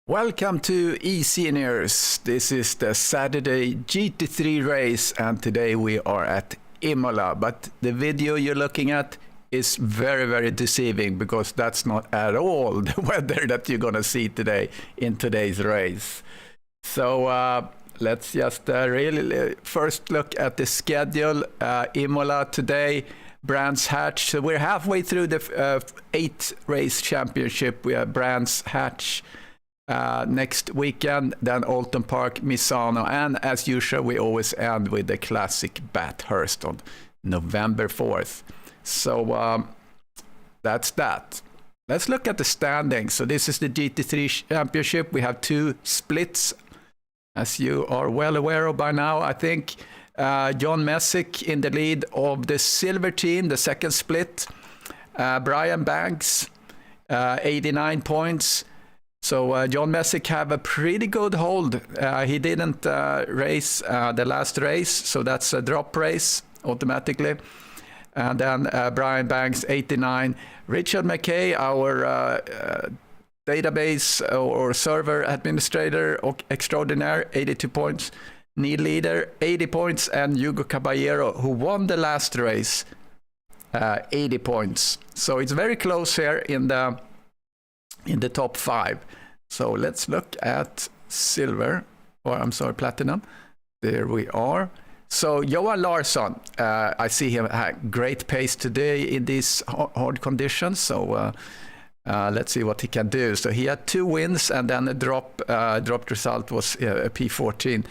Welcome to eSeniors. This is the Saturday GT3 race, and today we are at IMOLA. But the video you're looking at is very deceiving, because that's not at all the weather that you're gonna see today in today's race. So let's just really first look at the schedule. IMOLA today, Brands Hatch. So we're halfway through the 8 race championship. We have Brands Hatch next weekend, then Alton Park, Misano, and as usual we always end with the classic Bathurst on November 4th. So that's that. Let's look at the standings. So this is the GT3 championship. We have 2 splits, as you are well aware of by now. I think John Messick in the lead of the silver team, the second split. Brian Banks, 89 points. So John Messick have a pretty good hold. He didn't race the last race, so that's a drop race automatically. And then Brian Banks, 89. Richard McKay, our database or server administrator extraordinaire, 82 points. Neil Leader, 80 points. And Hugo Caballero, who won the last race, 80 points. So it's very close here in the top 5. So let's look at silver, or I'm sorry, platinum. There we are. So Johan Larsson, I see him had great pace today in these hard conditions. So let's see what he can do. So he had 2 wins, and then the dropped result was a P14.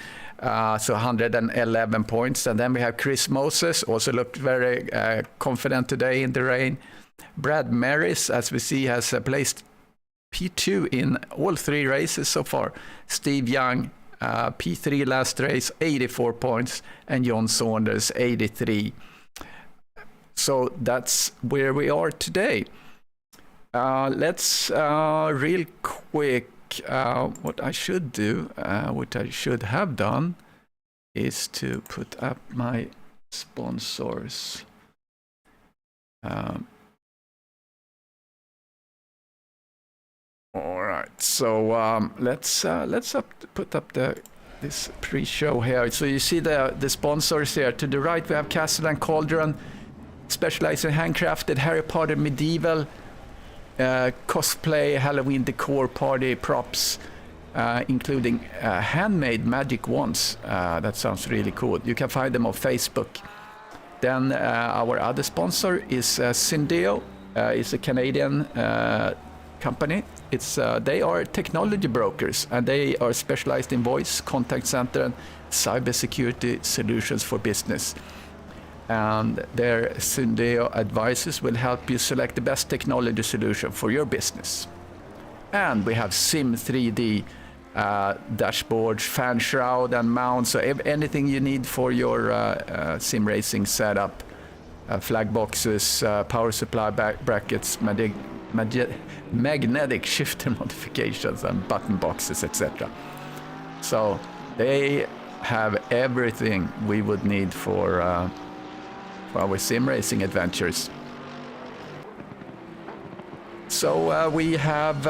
So 111 points. And then we have Chris Moses, also looked very confident today in the rain. Brad Maris, as we see, has placed P2 in all 3 races so far. Steve Young, P3 last race, 84 points, and John Saunders, 83. So that's where we are today. Let's real quick, what I should do, what I should have done, is to put up my sponsors. All right, so let's put up this pre-show here. So you see the sponsors here. To the right we have Castle and Cauldron, specialized in handcrafted Harry Potter medieval cosplay, Halloween decor, party props, including handmade magic wands. That sounds really cool. You can find them on Facebook. Then our other sponsor is Syndeo. It's a Canadian company. They are technology brokers, and they are specialized in voice, contact center, and cybersecurity solutions for business. And their Syndeo advisors will help you select the best technology solution for your business. And we have Sim 3D dashboards, fan shroud, and mounts. So anything you need for your sim racing setup, flag boxes, power supply brackets, magnetic shifter modifications, and button boxes, etc. So they have everything we would need for our sim racing adventures. So we have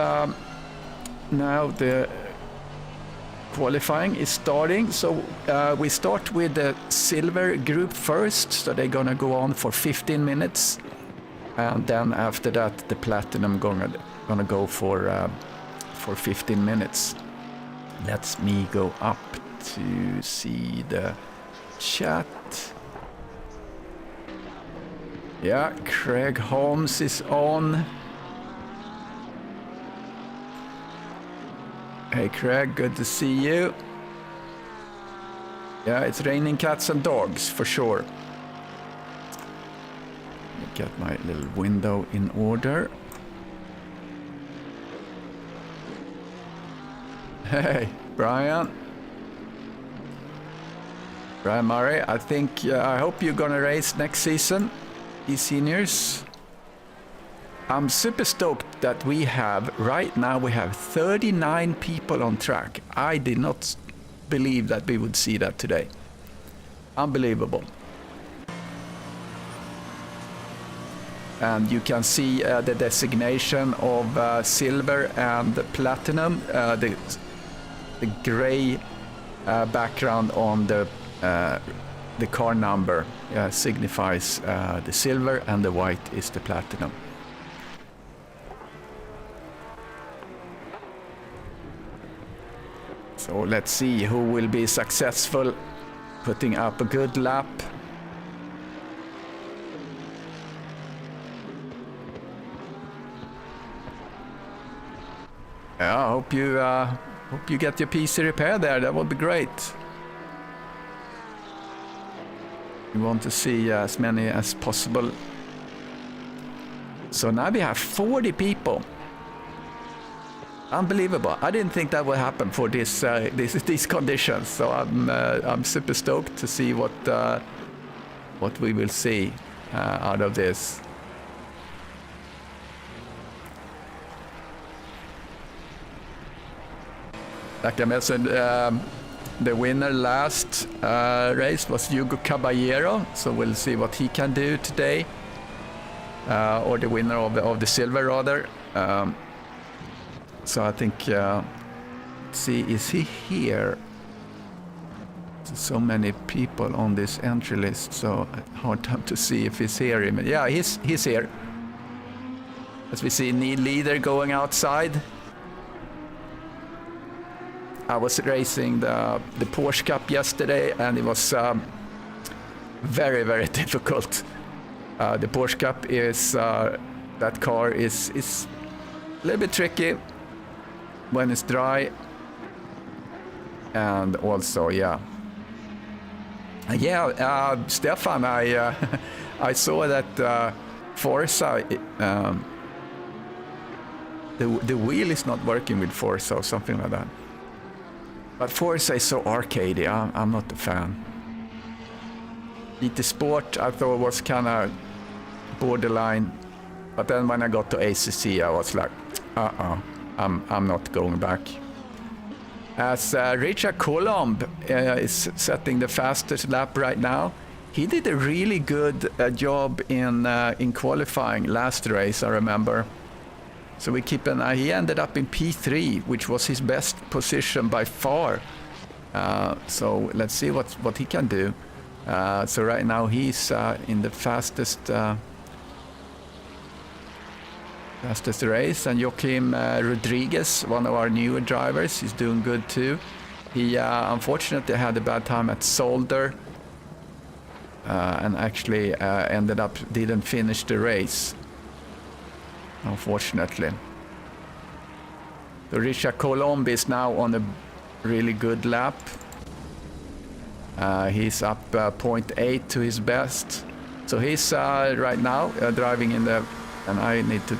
now the qualifying is starting. So we start with the silver group first, so they're gonna go on for 15 minutes. And then after that, the platinum gonna go for 15 minutes. Let me go up to see the chat. Yeah, Craig Holmes is on. Hey Craig, good to see you. Yeah, it's raining cats and dogs for sure. Get my little window in order. Hey, Brian Murray, I hope you're gonna race next season, eSeniors. I'm super stoked that right now we have 39 people on track. I did not believe that we would see that today. Unbelievable. and you can see the designation of silver and platinum. The gray background on the car number signifies the silver, and the white is the platinum. So let's see who will be successful putting up a good lap. I hope you get your PC repaired there. That would be great. We want to see as many as possible. So now we have 40 people. Unbelievable! I didn't think that would happen for these conditions. So I'm super stoked to see what we will see out of this. Like I mentioned, the winner last race was Hugo Caballero, so we'll see what he can do today, or the winner of the silver rather. So I think, let's see, is he here? So many people on this entry list, so hard time to see if he's here. Yeah, he's here. As we see, Neil Leader going outside. I was racing the Porsche Cup yesterday, and it was very, very difficult. The Porsche Cup is, that car is a little bit tricky when it's dry, and also, Stefan, I saw that Forza, the wheel is not working with Forza or something like that. But Forza is so arcadey, I'm not a fan. GT Sport I thought was kind of borderline, but then when I got to ACC I was like, I'm not going back. As Richard Colomb is setting the fastest lap right now, he did a really good job in qualifying last race, I remember. So we keep an eye. He ended up in P3, which was his best position by far. So let's see what he can do. So right now he's in the fastest race, and Joaquim Rodriguez, one of our newer drivers, is doing good too. He unfortunately had a bad time at Solder and actually didn't finish the race, unfortunately. So Richard Colomb is now on a really good lap. He's up 0.8 to his best. So he's right now driving in the, and I need to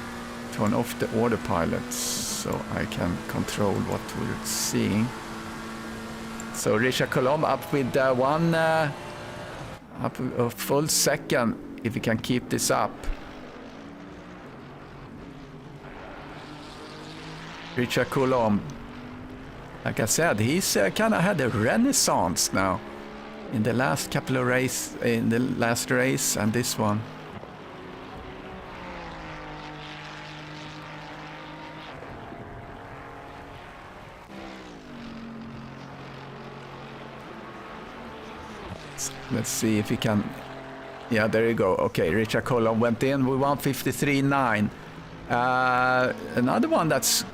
turn off the autopilot so I can control what we're seeing. So Richard Colomb up with up a full second if he can keep this up. Richard Colomb, like I said, he's kind of had a renaissance now in the last couple of races, in the last race and this one. Let's see if he can. Yeah, there you go. Okay, Richard Colomb went in with 1:53.9. Another one that's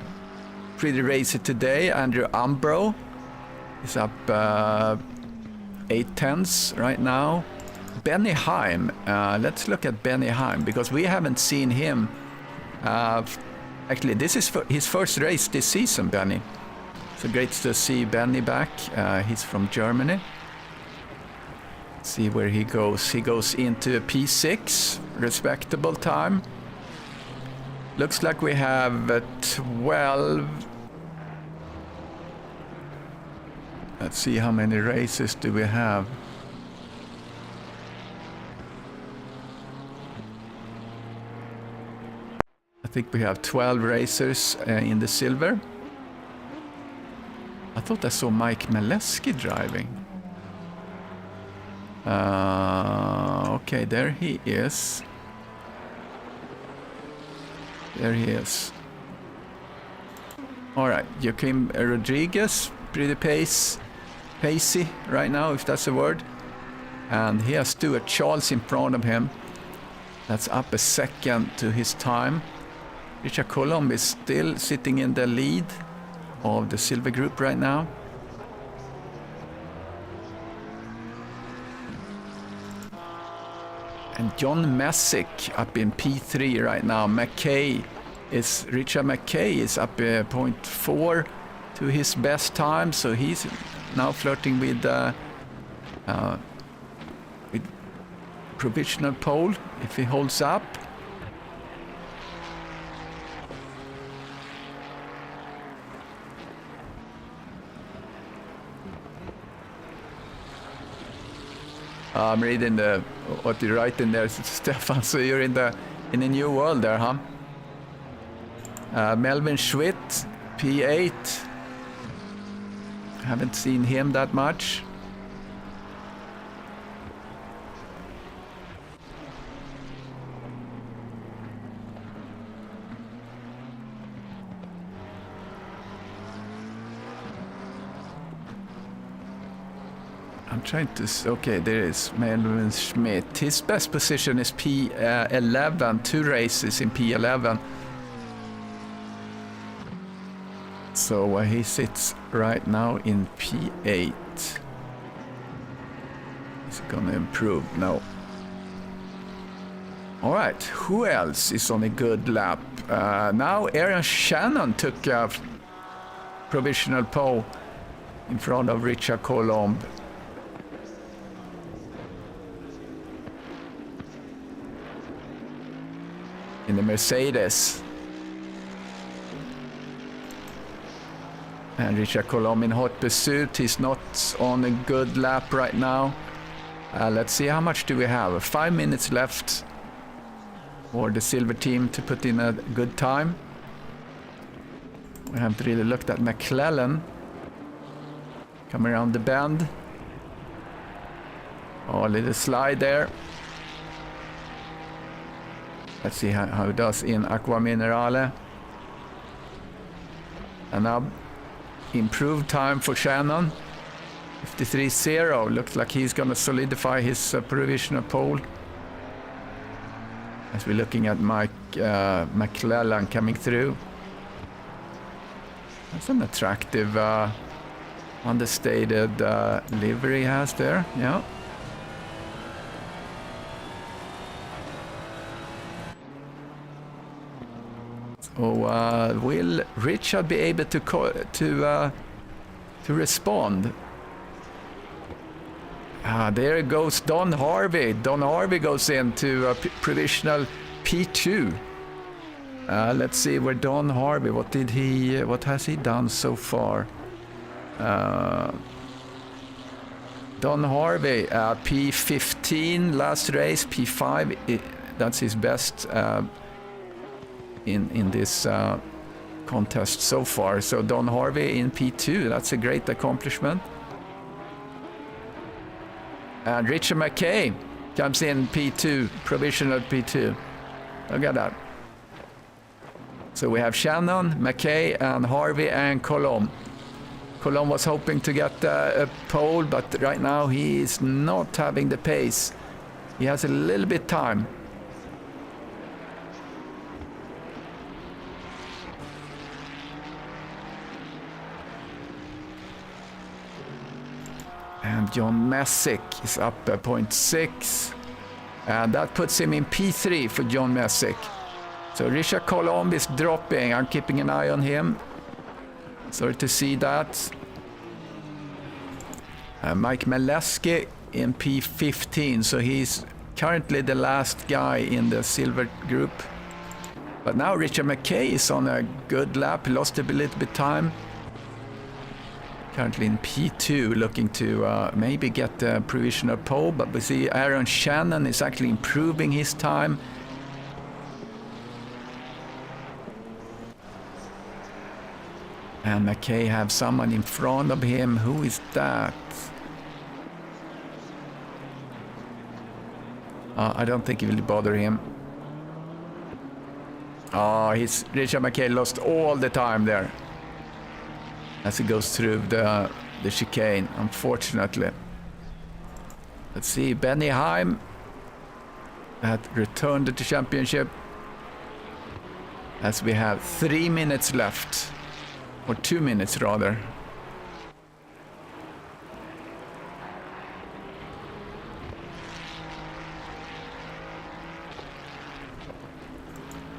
pretty racy today, Andrew Umbro is up 8/10 right now. Benny Heim, let's look at Benny Heim because we haven't seen him. Actually, this is his first race this season, Benny. So great to see Benny back. He's from Germany. See where he goes. He goes into a P6, respectable time. Looks like we have 12. Let's see how many races do we have. I think we have 12 racers in the silver. I thought I saw Mike Maleski driving. Okay, there he is. There he is. All right, Joaquim Rodriguez, pretty pacey right now, if that's a word. And he has Stuart Charles in front of him. That's up a second to his time. Richard Colomb is still sitting in the lead of the silver group right now. And John Messick up in P3 right now. Richard McKay is up 0.4 to his best time, so he's now flirting with provisional pole if he holds up. I'm reading what you write in there, Stefan. So you're in the new world there, huh? Melvin Schwitt, P8. Haven't seen him that much. I'm trying to... Okay, there is Melvin Schmidt. His best position is P11, 2 races in P11. So he sits right now in P8. Is he gonna improve? No. All right, who else is on a good lap? Now Aaron Shannon took a provisional pole in front of Richard Colomb. In the Mercedes. And Richard Colomb in hot pursuit. He's not on a good lap right now. Let's see, how much do we have? 5 minutes left for the silver team to put in a good time. We haven't really looked at McClellan. Come around the bend. Oh, a little slide there. Let's see how it does in Aqua Minerale. And now improved time for Shannon. 53.0. Looks like he's going to solidify his provisional pole. As we're looking at Mike McClellan coming through. That's an attractive understated livery he has there. Yeah. So will Richard be able to respond? There goes Don Harvey. Don Harvey goes into provisional P2. Let's see where Don Harvey. What has he done so far? Don Harvey, P15 last race, P5. That's his best in this contest so far. So Don Harvey in P2. That's a great accomplishment. And Richard McKay comes in P2, provisional P2. Look at that. So we have Shannon, McKay, and Harvey and Colomb. Colomb was hoping to get a pole, but right now he is not having the pace. He has a little bit time. And John Messick is up 0.6. And that puts him in P3 for John Messick. So Richard Colomb is dropping. I'm keeping an eye on him. Sorry to see that. Mike Maleski in P15. So he's currently the last guy in the silver group. But now Richard McKay is on a good lap. He lost a little bit time. Currently in P2, looking to maybe get a provisional pole, but we see Aaron Shannon is actually improving his time. And McKay have someone in front of him. Who is that? I don't think it will bother him. Oh, Richard McKay lost all the time there as he goes through the chicane, unfortunately. Let's see, Benny Heim had returned to the championship as we have 3 minutes left, or 2 minutes rather.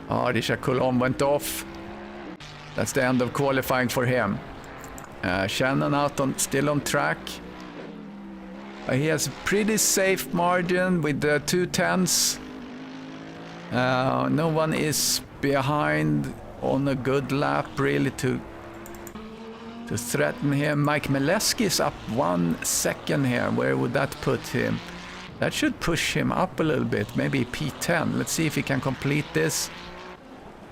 Oh, Richard Coulomb went off. That's the end of qualifying for him. Shannon out still on track. He has a pretty safe margin with the 210s. No one is behind on a good lap really to threaten him. Mike Mileski is up 1 second here. Where would that put him? That should push him up a little bit, maybe P10. Let's see if he can complete this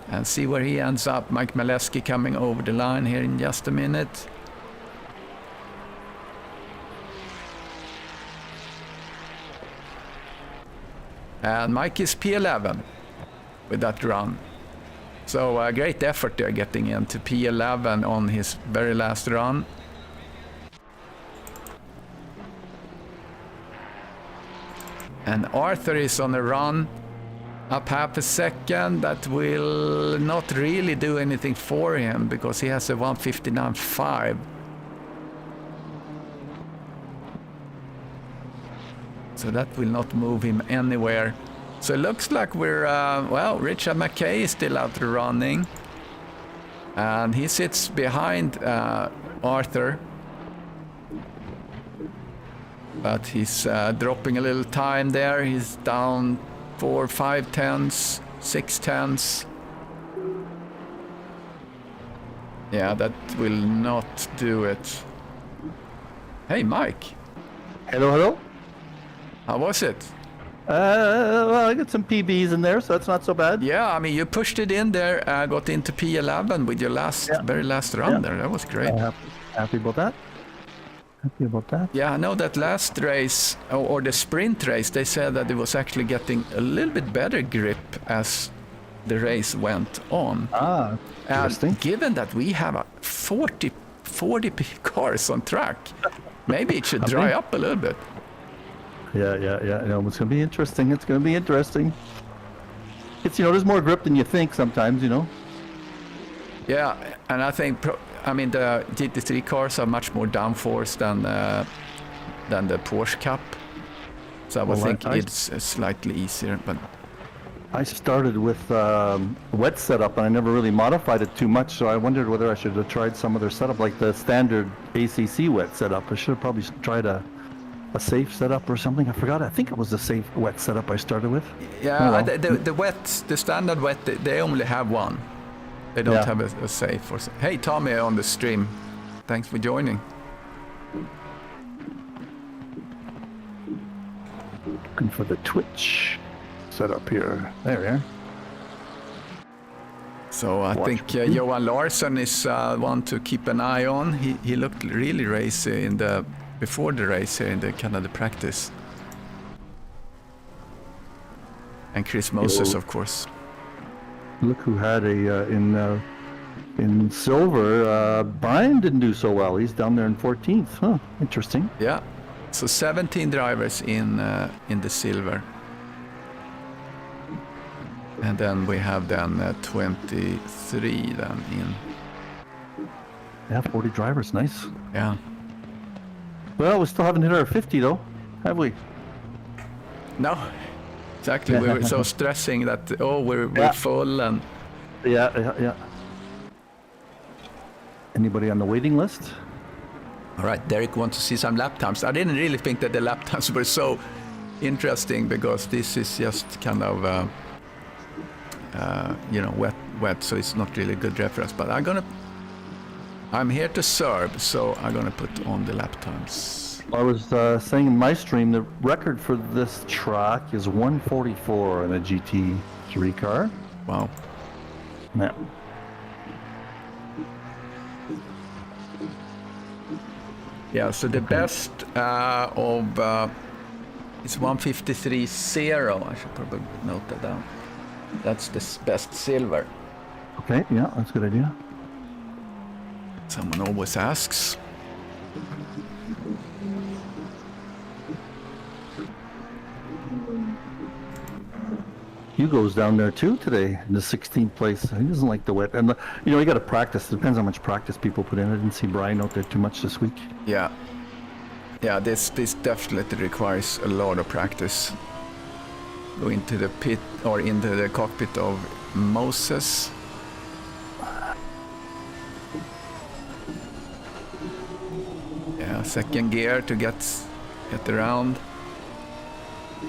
and see where he ends up. Mike Mileski coming over the line here in just a minute. And Mike is P11 with that run. So a great effort there getting into P11 on his very last run. And Arthur is on a run up half a second. That will not really do anything for him because he has a 1:59.5. So that will not move him anywhere. So it looks like we're, well, Richard McKay is still out running. And he sits behind Arthur. But he's dropping a little time there. He's down 4, 5 tenths, 6 tenths. Yeah, that will not do it. Hey, Mike. Hello, hello. How was it? Well, I got some PBs in there, so that's not so bad. Yeah, I mean, you pushed it in there, got into P11 with your very last run there. That was great. Happy about that. Happy about that. Yeah, I know that last race, or the sprint race, they said that it was actually getting a little bit better grip as the race went on. Ah, interesting. And given that we have 40 cars on track, maybe it should dry up a little bit. Yeah. No, it's going to be interesting. It's going to be interesting. It's, there's more grip than you think sometimes, Yeah, and I think, the GT3 cars are much more downforce than the Porsche Cup. So I would think it's slightly easier. But I started with wet setup, and I never really modified it too much, so I wondered whether I should have tried some other setup, like the standard ACC wet setup. I should have probably tried a safe setup or something. I forgot. I think it was the safe wet setup I started with. Yeah, the standard wet, they only have one. They don't have a safe. Hey, Tommy on the stream. Thanks for joining. Looking for the Twitch setup here. There we are. So I think Johan Larsson is one to keep an eye on. He looked really racy before the race here in the Canada practice. And Chris Moses, of course. Look who had in silver. Brian didn't do so well. He's down there in 14th. Huh, interesting. Yeah. So 17 drivers in the silver. And then we have 23 then in. Yeah, 40 drivers. Nice. Yeah. Well, we still haven't hit our 50 though, have we? No, exactly. We were so stressing that we're full and. Yeah. Anybody on the waiting list? All right, Derek wants to see some lap times. I didn't really think that the lap times were so interesting because this is just kind of wet, so it's not really a good reference. But I'm here to serve, so I'm gonna put on the lap times. I was saying in my stream, the record for this track is 1:44 in a GT3 car. Wow. Yeah. Yeah, so the best is 1:53.0. I should probably note that down. That's the best silver. Okay, yeah, that's a good idea. Someone always asks. Hugo's down there too today in the 16th place. He doesn't like the wet. And, you got to practice. It depends how much practice people put in. I didn't see Brian out there too much this week. Yeah. Yeah, this definitely requires a lot of practice. Go into the pit or into the cockpit of Moses. Yeah, second gear to get around.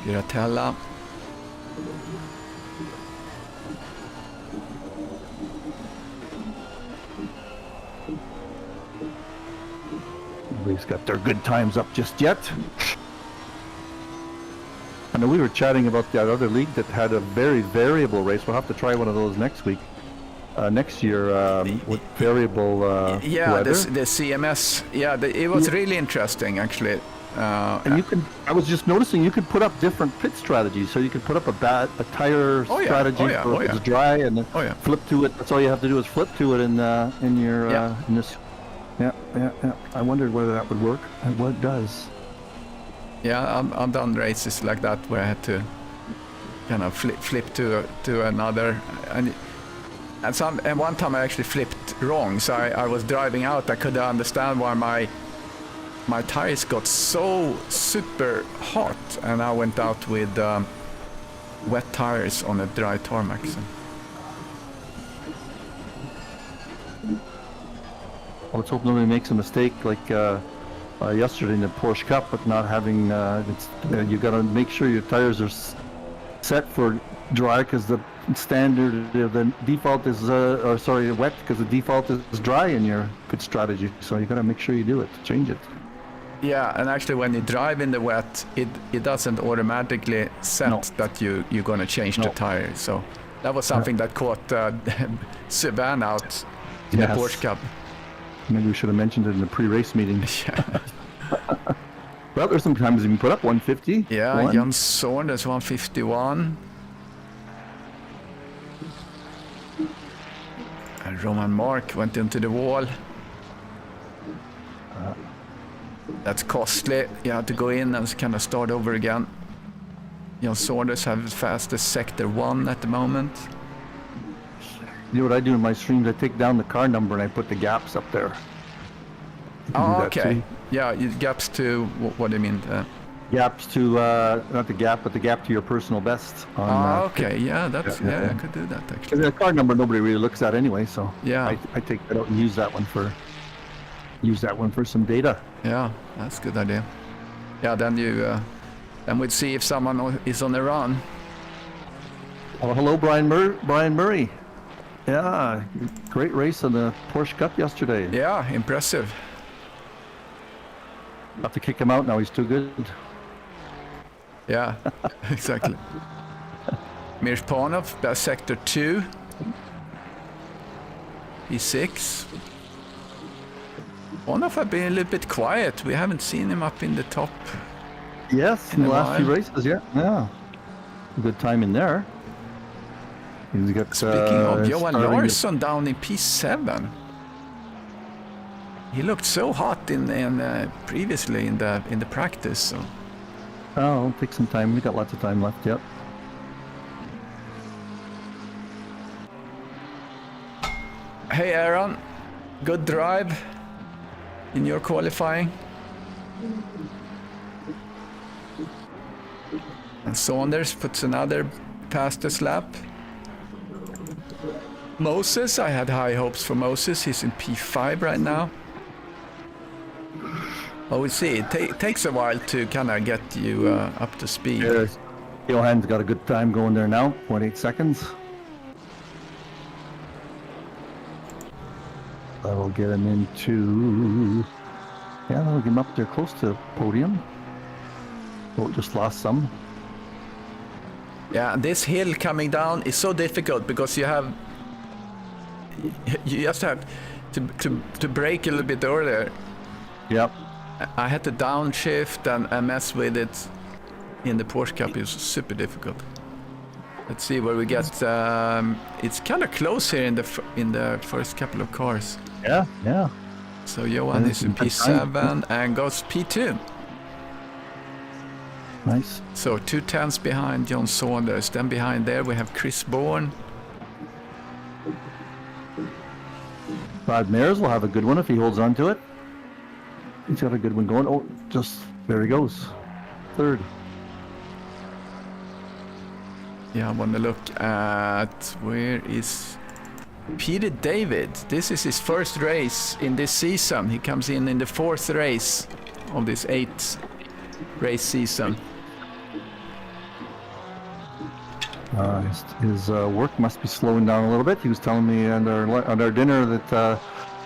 Giratella. Nobody's got their good times up just yet. I know we were chatting about that other league that had a very variable race. We'll have to try one of those next week. Next year with variable yeah, weather. the CMS. Yeah, it was really interesting actually. And you can. I was just noticing you could put up different pit strategies. So you could put up a tire strategy for if it's dry, and then flip to it. That's all you have to do is flip to it in your in this. Yeah. I wondered whether that would work. And what it does. Yeah, I've done races like that where I had to kind of flip to another, and one time I actually flipped wrong. So I was driving out. I couldn't understand why my tires got so super hot, and I went out with wet tires on a dry tarmac. So. Let's hope nobody makes a mistake like yesterday in the Porsche Cup with not having. You got to make sure your tires are set for dry because the standard, the default is, wet because the default is dry in your pit strategy. So you got to make sure you do it, change it. Yeah, and actually when you drive in the wet, it doesn't automatically set that you're going to change the tire. So that was something that caught Sylvain out in the Porsche Cup. Maybe we should have mentioned it in the pre-race meeting. Well, there's some times you can put up 150. Yeah, Jan Saunders 151. And Roman Mark went into the wall. That's costly. You have to go in and kind of start over again. Jan Saunders have the fastest sector 1 at the moment. You know what I do in my streams? I take down the car number and I put the gaps up there. Oh, okay. Yeah, gaps to, what do you mean? Gaps to, not the gap, but the gap to your personal best. Okay. Yeah, that's, I could do that actually. The car number nobody really looks at anyway, so yeah, I take that out and use that one for some data. Yeah, that's a good idea. Yeah, then we'd see if someone is on the run. Oh, hello, Brian Murray. Yeah, great race in the Porsche Cup yesterday. Yeah, impressive. Have to kick him out now, he's too good. Yeah, exactly. Mirpanov, best sector 2. P6. Panov have been a little bit quiet. We haven't seen him up in the top. Yes, in the last few races, yeah. Good time in there. He's got, speaking of Johan Larsson down in P7. He looked so hot in previously in the practice. So. Oh, it'll take some time. We got lots of time left. Yep. Hey Aaron, good drive in your qualifying. And Saunders puts another fastest lap. Moses, I had high hopes for Moses. He's in P5 right now. Well, we'll see. It takes a while to kind of get you up to speed. Yeah, Johan's got a good time going there now. 0.8 seconds. That'll get him into... Yeah, that'll get him up there close to the podium. Oh, just lost some. Yeah, this hill coming down is so difficult because you just have to brake a little bit earlier. Yep. I had to downshift and mess with it in the Porsche Cup. It was super difficult. Let's see where we get. It's kind of close here in the first couple of cars. Yeah, yeah. So Johan is in P7 and goes P2. Nice. So 2 tenths behind John Saunders. Then behind there we have Chris Bourne. Brad Mares will have a good one if he holds on to it. He's got a good one going. Oh, just there he goes. Third. Yeah, I want to look at where is Peter David. This is his first race in this season. He comes in the 4th race of this 8 race season. His work must be slowing down a little bit. He was telling me on our dinner that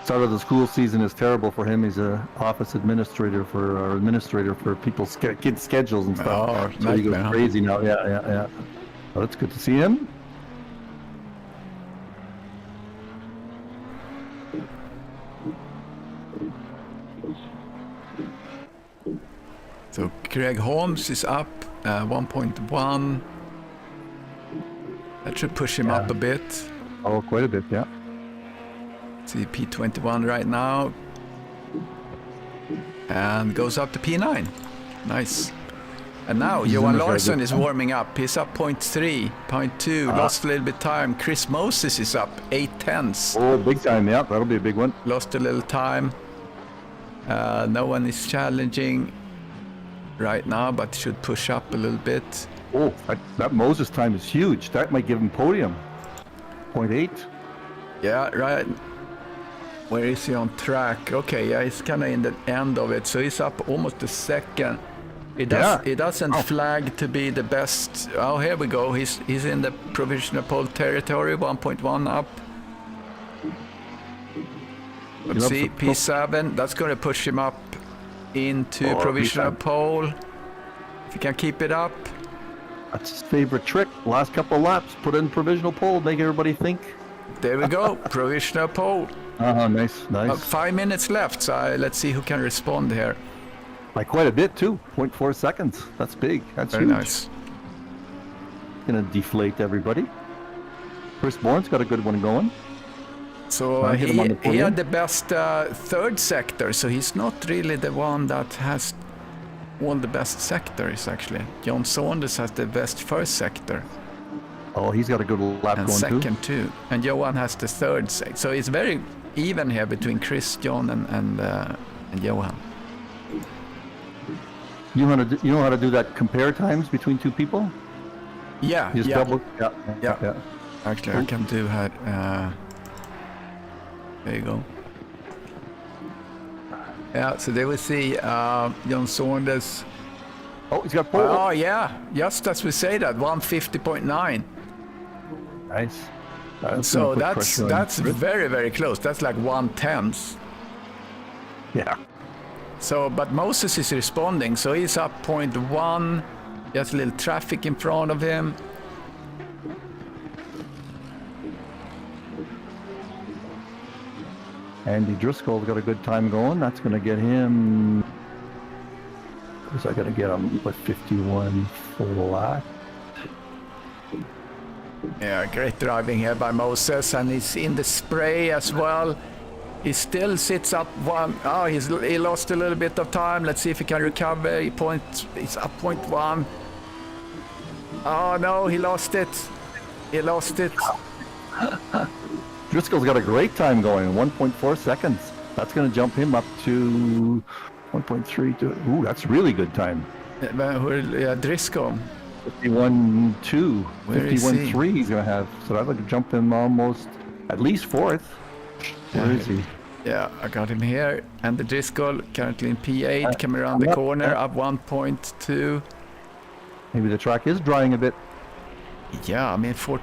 start of the school season is terrible for him. He's a office administrator for people's kids' schedules and stuff. Oh, so he goes crazy now. Yeah. Well, it's good to see him. So Craig Holmes is up 1.1. That should push him up a bit. Oh, quite a bit, yeah. See P21 right now. And goes up to P9. Nice. And now Johan Larsson is warming up. He's up 0.3, 0.2, lost a little bit time. Chris Moses is up 8 tenths. Oh, big time, yeah. That'll be a big one. Lost a little time. No one is challenging right now, but should push up a little bit. Oh, that Moses time is huge. That might give him podium. 0.8. Yeah, right. Where is he on track? Okay, yeah, he's kind of in the end of it, so he's up almost a second. It doesn't flag to be the best. Oh, here we go. He's in the provisional pole territory, 1.1 up. Let's see, P7. That's going to push him up into provisional pole. If he can keep it up. That's his favorite trick. Last couple of laps, put in provisional pole, make everybody think. There we go, provisional pole. Nice. 5 minutes left, so let's see who can respond here. By quite a bit too, 0.4 seconds. That's big. That's very huge. Nice. Gonna deflate everybody. Chris Bourne's got a good one going. So he had the best third sector, so he's not really the one that has all the best sectors actually. John Saunders has the best first sector. Oh, he's got a good lap and going second too. And Johan has the third sector. So it's very even here between Chris, John, and Johan. You know how to do that compare times between two people? Yeah. Just double. Yeah. Actually, I can do that. There you go. Yeah, so there we see John Saunders. Oh, he's got pole. Oh, yeah. Just as we say that, 150.9. Nice. So that's very, very close. That's like 1/10. Yeah. So, but Moses is responding, so he's up 0.1. Just a little traffic in front of him. Andy Driscoll's got a good time going. That's going to get him. Is that going to get him with 51 flat? Yeah, great driving here by Moses, and he's in the spray as well. He still sits up one. Oh, he lost a little bit of time. Let's see if he can recover. He's up 0.1. Oh no, he lost it. Driscoll's got a great time going, 1.4 seconds. That's going to jump him up to 1.3. Ooh, that's really good time. Driscoll. 51.2. Where 51.3 he's going to have. So that would jump him almost at least fourth. Where is he? Yeah, I got him here. And the Driscoll currently in P8, coming around the corner, up 1.2. Maybe the track is drying a bit. Yeah, I mean, four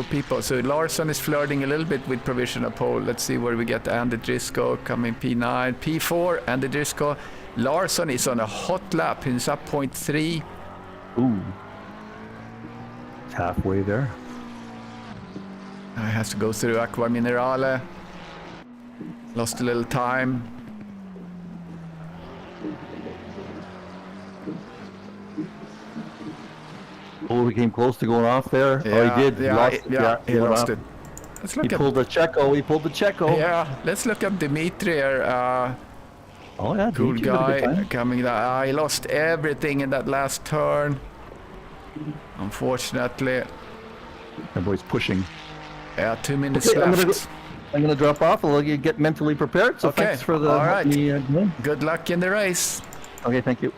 people. So Larsson is flirting a little bit with provisional pole. Let's see where we get Andy Driscoll coming P9, P4, Andy Driscoll. Larsson is on a hot lap. He's up 0.3. Ooh. It's halfway there. He has to go through Aqua Minerale. Lost a little time. Oh, he came close to going off there. Yeah, Oh, he did. He yeah, lost it. yeah, He he went lost off. it. Let's He look at. pulled the Checo. He pulled the Checo. Yeah, let's look at Dimitri here. Oh yeah, Cool Dimitri got a good guy time. coming down. He lost everything in that last turn. Unfortunately. That boy's pushing. Yeah, 2 minutes Okay, left. I'm gonna drop off. I'll get mentally prepared. So Okay, thanks for the all right. win. Good luck in the race. Okay, thank you.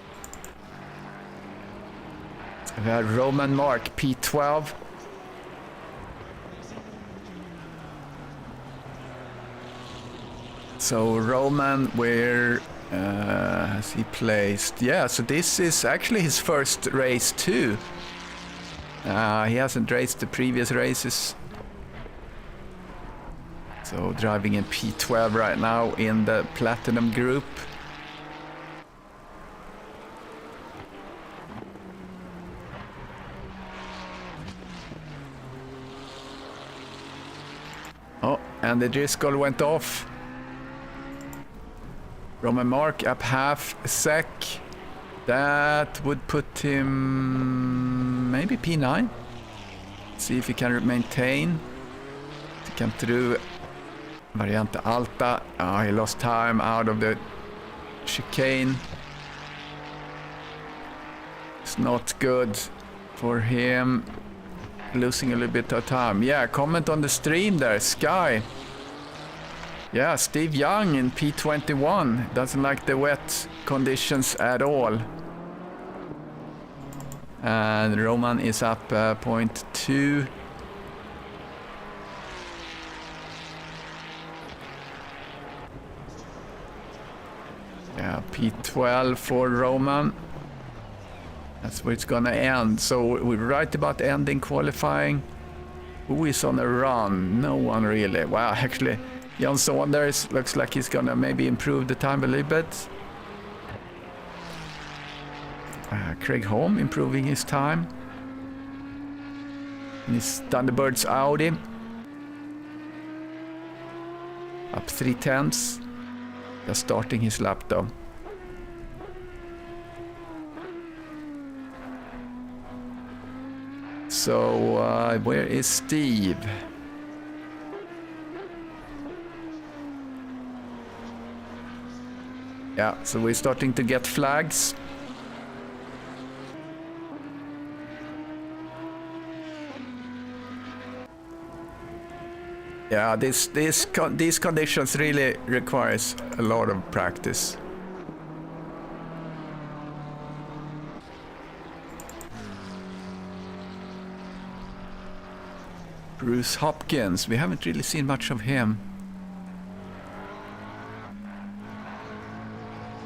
We have Roman Mark, P12. So Roman, where has he placed? Yeah, so this is actually his first race too. He hasn't raced the previous races. So driving in P12 right now in the Platinum group. Oh, and the Driscoll went off. Roman Mark up half a sec. That would put him maybe P9. See if he can maintain. To come through Variante Alta. Oh, he lost time out of the chicane. It's not good for him. Losing a little bit of time. Yeah, comment on the stream there, Sky. Yeah, Steve Young in P21 doesn't like the wet conditions at all. And Roman is up 0.2. Yeah, P12 for Roman. That's where it's gonna end. So we're right about ending qualifying. Who is on a run? No one really. Wow, actually, Jan Saunders looks like he's gonna maybe improve the time a little bit. Craig Holm improving his time. In his Thunderbird's Audi. Up 3/10. Just starting his lap though. So, where is Steve? Yeah, so we're starting to get flags. Yeah, these conditions really requires a lot of practice. Bruce Hopkins, we haven't really seen much of him.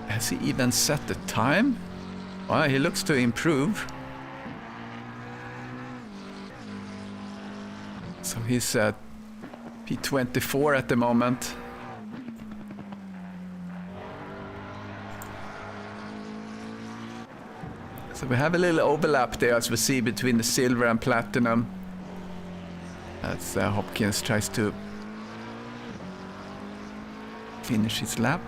Has he even set the time? Well, he looks to improve. So he's at P24 at the moment. So we have a little overlap there as we see between the silver and platinum. As Hopkins tries to finish his lap.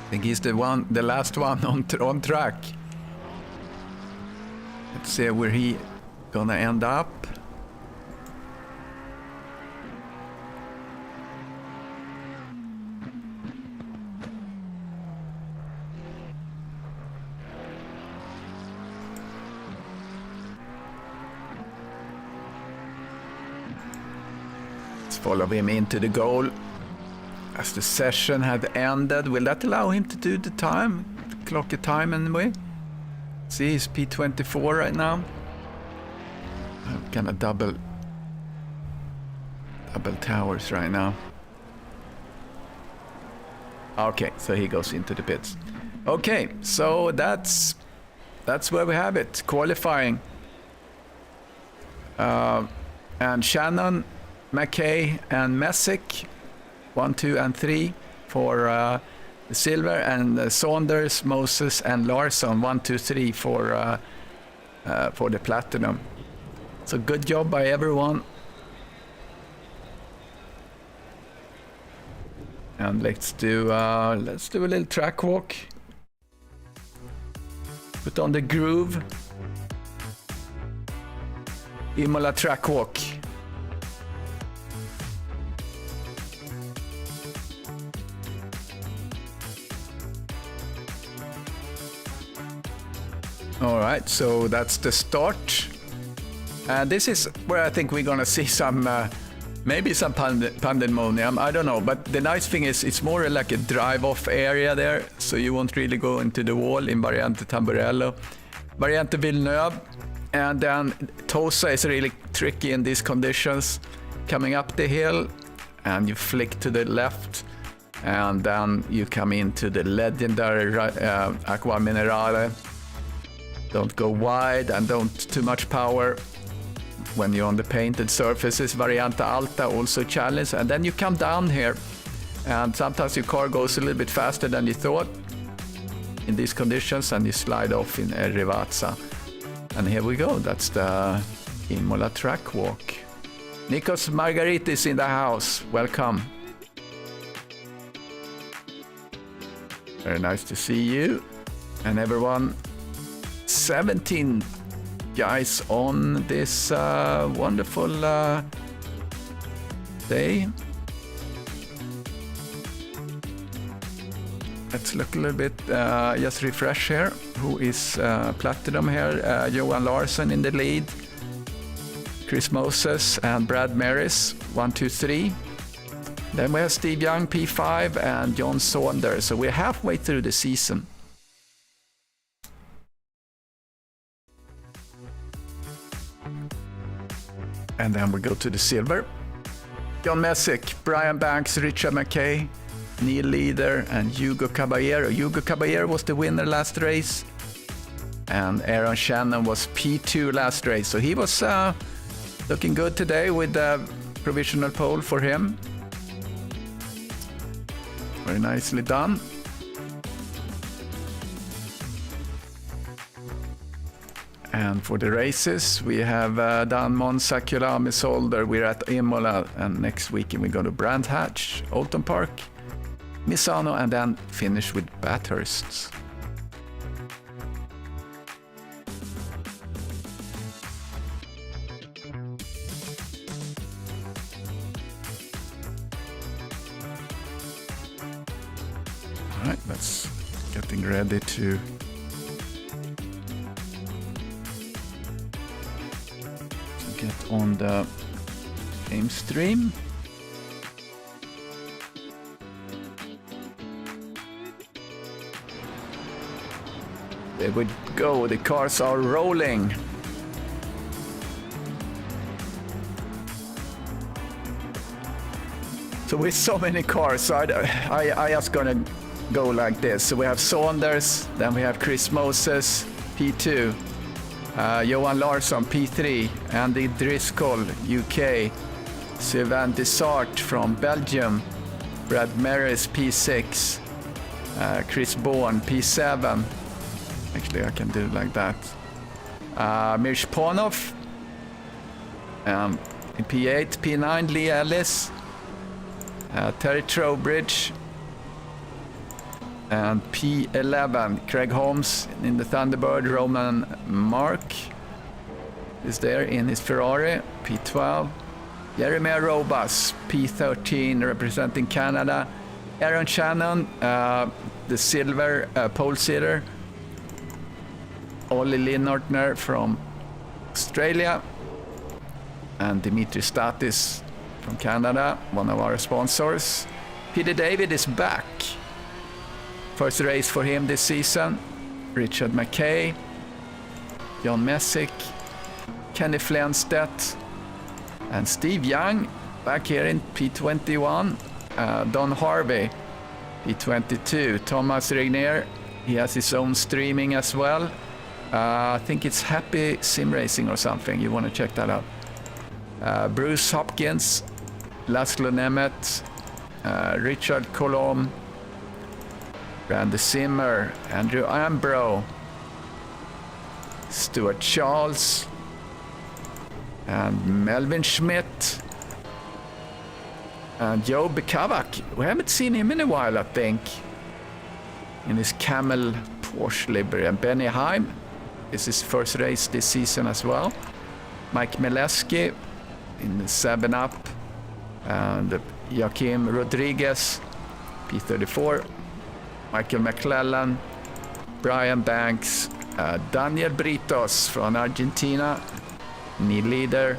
I think he's the last one on track. Let's see where he gonna end up. Let's follow him into the goal. As the session had ended, will that allow him to do the time? Clock a time anyway? See, he's P24 right now. I'm gonna double towers right now. Okay, so he goes into the pits. Okay, so that's where we have it. Qualifying. And Shannon, McKay, and Messick, 1, 2, and 3 for the silver, and Saunders, Moses, and Larsson 1, 2, 3 for the platinum. So good job by everyone. And let's do a little track walk. Put on the groove. Imola track walk. All right, so that's the start. This is where I think we're gonna see some, maybe some pandemonium, I don't know. But the nice thing is it's more like a drive-off area there, so you won't really go into the wall in Variante Tamburello. Variante Villeneuve, and then Tosa is really tricky in these conditions. Coming up the hill, and you flick to the left, and then you come into the legendary Acqua Minerale. Don't go wide and don't too much power when you're on the painted surfaces. Variante Alta also challenge, and then you come down here, and sometimes your car goes a little bit faster than you thought in these conditions, and you slide off in Rivazza. And here we go, that's the Imola track walk. Nikos Margaritis in the house, welcome. Very nice to see you and everyone. 17 guys on this wonderful day. Let's look a little bit, just refresh here. Who is platinum here? Johan Larsson in the lead. Chris Moses and Brad Maris, 1, 2, 3. Then we have Steve Young, P5, and John Saunders. So we're halfway through the season. And then we go to the silver. John Messick, Brian Banks, Richard McKay, Neil Leader, and Hugo Caballero. Hugo Caballero was the winner last race. And Aaron Shannon was P2 last race. So he was looking good today with the provisional pole for him. Very nicely done. And for the races, we have done Monza, Kulami, Solder. We're at Imola, and next weekend we go to Brands Hatch, Oulton Park, Misano, and then finish with Bathurst. All right, that's getting ready to get on the game stream. There we go, the cars are rolling. So with so many cars, so I just gonna go like this. So we have Saunders, then we have Chris Moses, P2. Johan Larsson, P3, Andy Driscoll, UK, Sylvain Dessart from Belgium, Brad Maris, P6, Chris Bourne, P7. Actually, I can do it like that. Mirch Ponov, in P8, P9, Lee Ellis, Terry Trowbridge, and P11, Craig Holmes in the Thunderbird. Roman Mark is there in his Ferrari. P12, Jeremy Robas, P13, representing Canada. Aaron Shannon, the silver pole sitter. Ollie Linnortner from Australia. And Dimitri Statis from Canada, one of our sponsors. Peter David is back. First race for him this season. Richard McKay, John Messick, Kenny Flenstedt, and Steve Young back here in P21. Don Harvey, P22. Thomas Regnier, he has his own streaming as well. I think it's Happy Sim Racing or something. You want to check that out. Bruce Hopkins, Laszlo Nemeth, Richard Colomb, Randy Zimmer, Andrew Ambro, Stuart Charles, and Melvin Schmidt, and Joe Bekavak. We haven't seen him in a while, I think, in his Camel Porsche livery. And Benny Heim, this is his first race this season as well. Mike Mileski in the 7-Up, and Joaquim Rodriguez, P34, Michael McClellan, Brian Banks, Daniel Britos from Argentina, knee leader,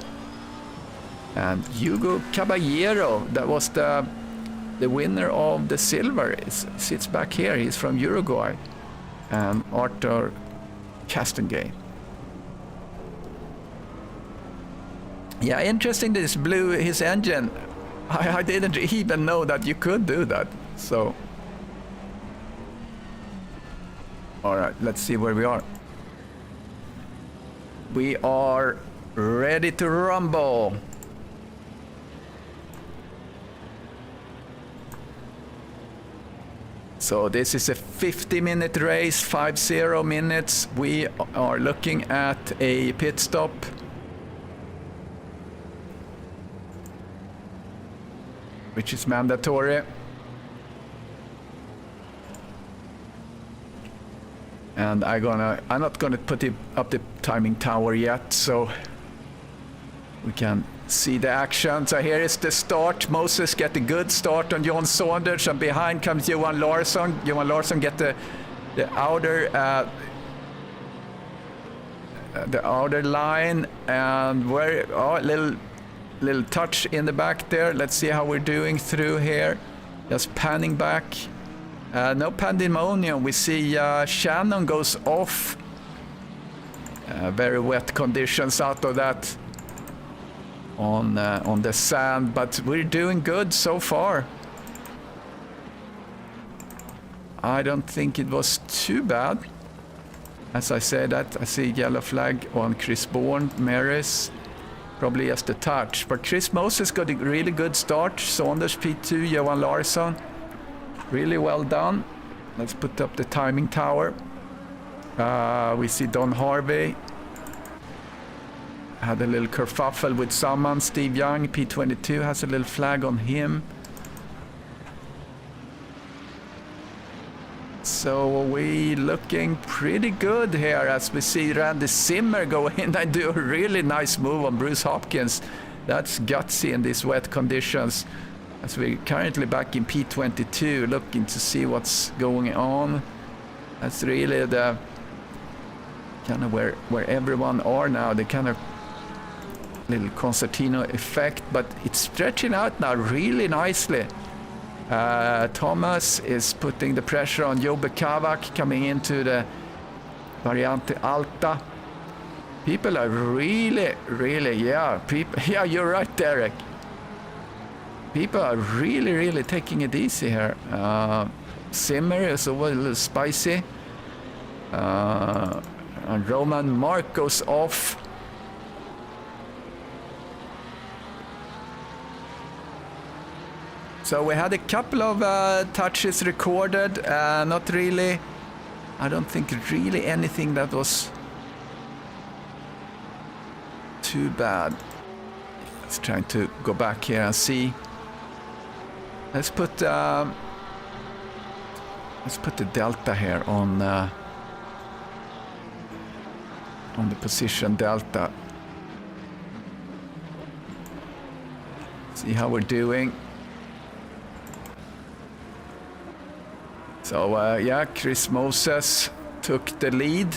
and Hugo Caballero, that was the winner of the silver, sits back here. He's from Uruguay, and Arthur Castengay. Yeah, interesting. This blew his engine. I didn't even know that you could do that. So, all right, let's see where we are. We are ready to rumble. So this is a 50-minute race, 50 minutes. We are looking at a pit stop. Which is mandatory. And I'm not gonna put up the timing tower yet, so we can see the action. So here is the start. Moses get a good start on John Saunders, and behind comes Johan Larsson. Johan Larsson get the outer line, and little touch in the back there. Let's see how we're doing through here. Just panning back. No pandemonium. We see Shannon goes off. Very wet conditions out of that on the sand, but we're doing good so far. I don't think it was too bad. As I said that, I see yellow flag on Chris Bourne, Maris. Probably just a touch, but Chris Moses got a really good start. Saunders P2, Johan Larsson, really well done. Let's put up the timing tower. We see Don Harvey had a little kerfuffle with someone. Steve Young, P22, has a little flag on him. So we looking pretty good here as we see Randy Zimmer go in and do a really nice move on Bruce Hopkins. That's gutsy in these wet conditions. As we're currently back in P22, looking to see what's going on. That's really the kind of where everyone are now. The kind of little concertino effect, but it's stretching out now really nicely. Thomas is putting the pressure on Joe Bekavak coming into the Variante Alta. People are really, yeah, you're right, Derek. People are really, really taking it easy here. Zimmer is a little spicy. And Roman Mark goes off. So we had a couple of touches recorded, not really, I don't think really anything that was too bad. Let's try to go back here and see. Let's put the delta here on the position delta. See how we're doing. So yeah, Chris Moses took the lead.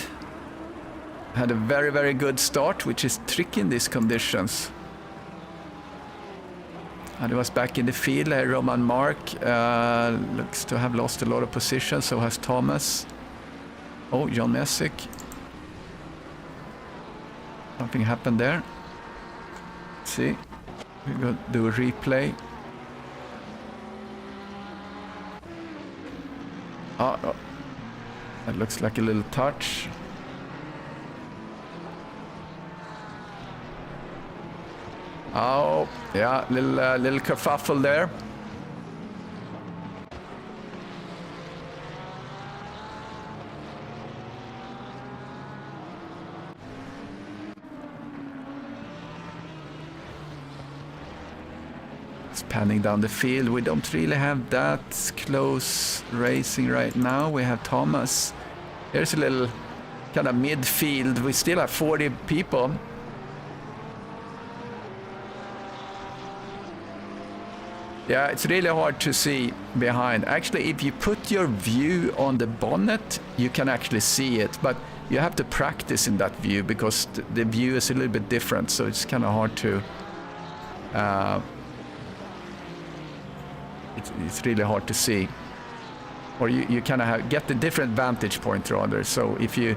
Had a very, very good start, which is tricky in these conditions. And he was back in the field. Roman Mark looks to have lost a lot of position, so has Thomas. Oh, John Messick. Something happened there. Let's see. We're going to do a replay. Oh, that looks like a little touch. Oh, yeah, little kerfuffle there. It's panning down the field. We don't really have that close racing right now. We have Thomas. There's a little kind of midfield. We still have 40 people. Yeah, it's really hard to see behind. Actually, if you put your view on the bonnet, you can actually see it, but you have to practice in that view because the view is a little bit different, so it's kind of hard to... it's really hard to see. Or you kind of get the different vantage point rather, so if you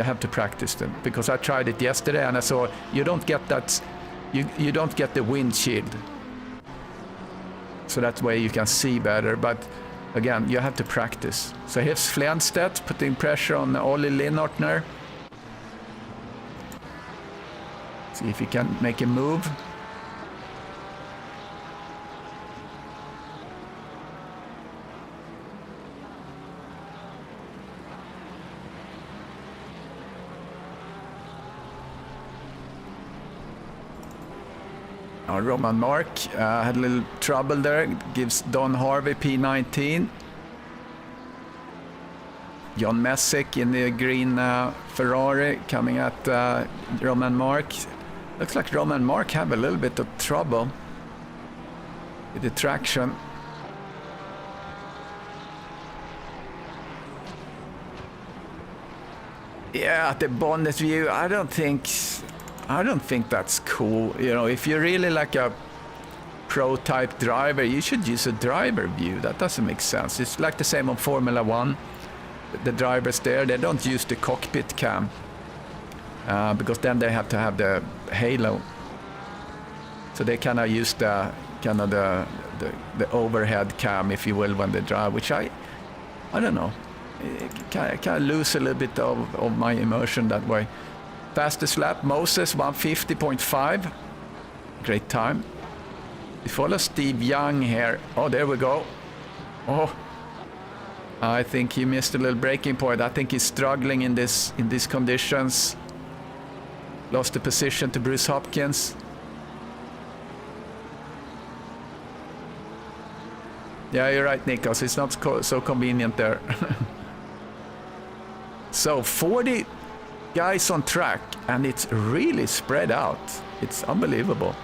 have to practice them. Because I tried it yesterday and I saw you don't get that, you don't get the windshield. So that way you can see better, but again, you have to practice. So here's Flenstedt putting pressure on Olli Linnortner. See if he can make a move. Roman Mark had a little trouble there, gives Don Harvey P19. John Messick in the green Ferrari coming at Roman Mark. Looks like Roman Mark have a little bit of trouble with the traction. Yeah, the bonnet view, I don't think that's cool. You know, if you're really like a pro-type driver, you should use a driver view. That doesn't make sense. It's like the same on Formula 1. The drivers there, they don't use the cockpit cam because then they have to have the halo. So they kind of use the overhead cam, if you will, when they drive, which I don't know. I kind of lose a little bit of my immersion that way. Fastest lap, Moses 150.5. Great time. We follow Steve Young here. Oh, there we go. Oh, I think he missed a little braking point. I think he's struggling in these conditions. Lost the position to Bruce Hopkins. Yeah, you're right, Nikos. It's not so convenient there. So 40 guys on track, and it's really spread out. It's unbelievable.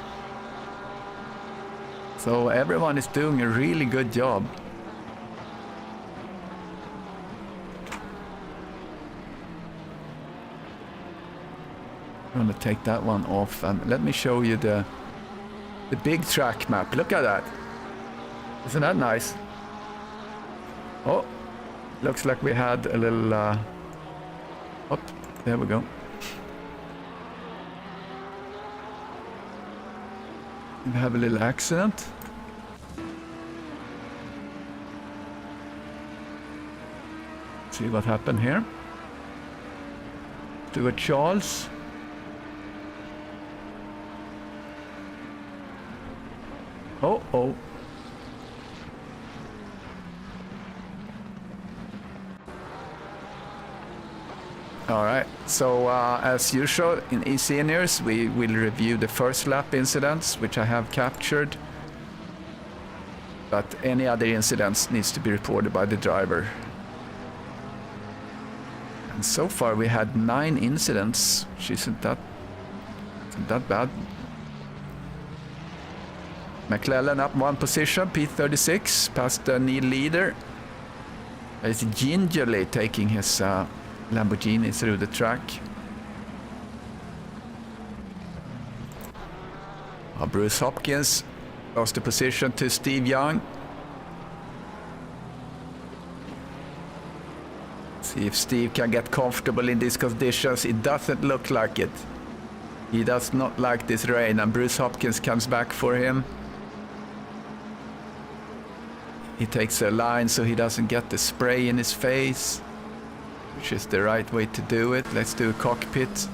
So everyone is doing a really good job. I'm gonna take that one off and let me show you the big track map. Look at that. Isn't that nice? Oh, looks like we had a little oh, there we go. We have a little accident. See what happened here. Stuart Charles. Oh. All right, so as usual in eSeniors, we will review the first lap incidents, which I have captured. But any other incidents needs to be reported by the driver. And so far we had 9 incidents, which isn't that bad. McClellan up 1 position, P36, past the knee leader. He's gingerly taking his Lamborghini through the track. Bruce Hopkins lost the position to Steve Young. See if Steve can get comfortable in these conditions. It doesn't look like it. He does not like this rain, and Bruce Hopkins comes back for him. He takes a line so he doesn't get the spray in his face, which is the right way to do it. Let's do a cockpit.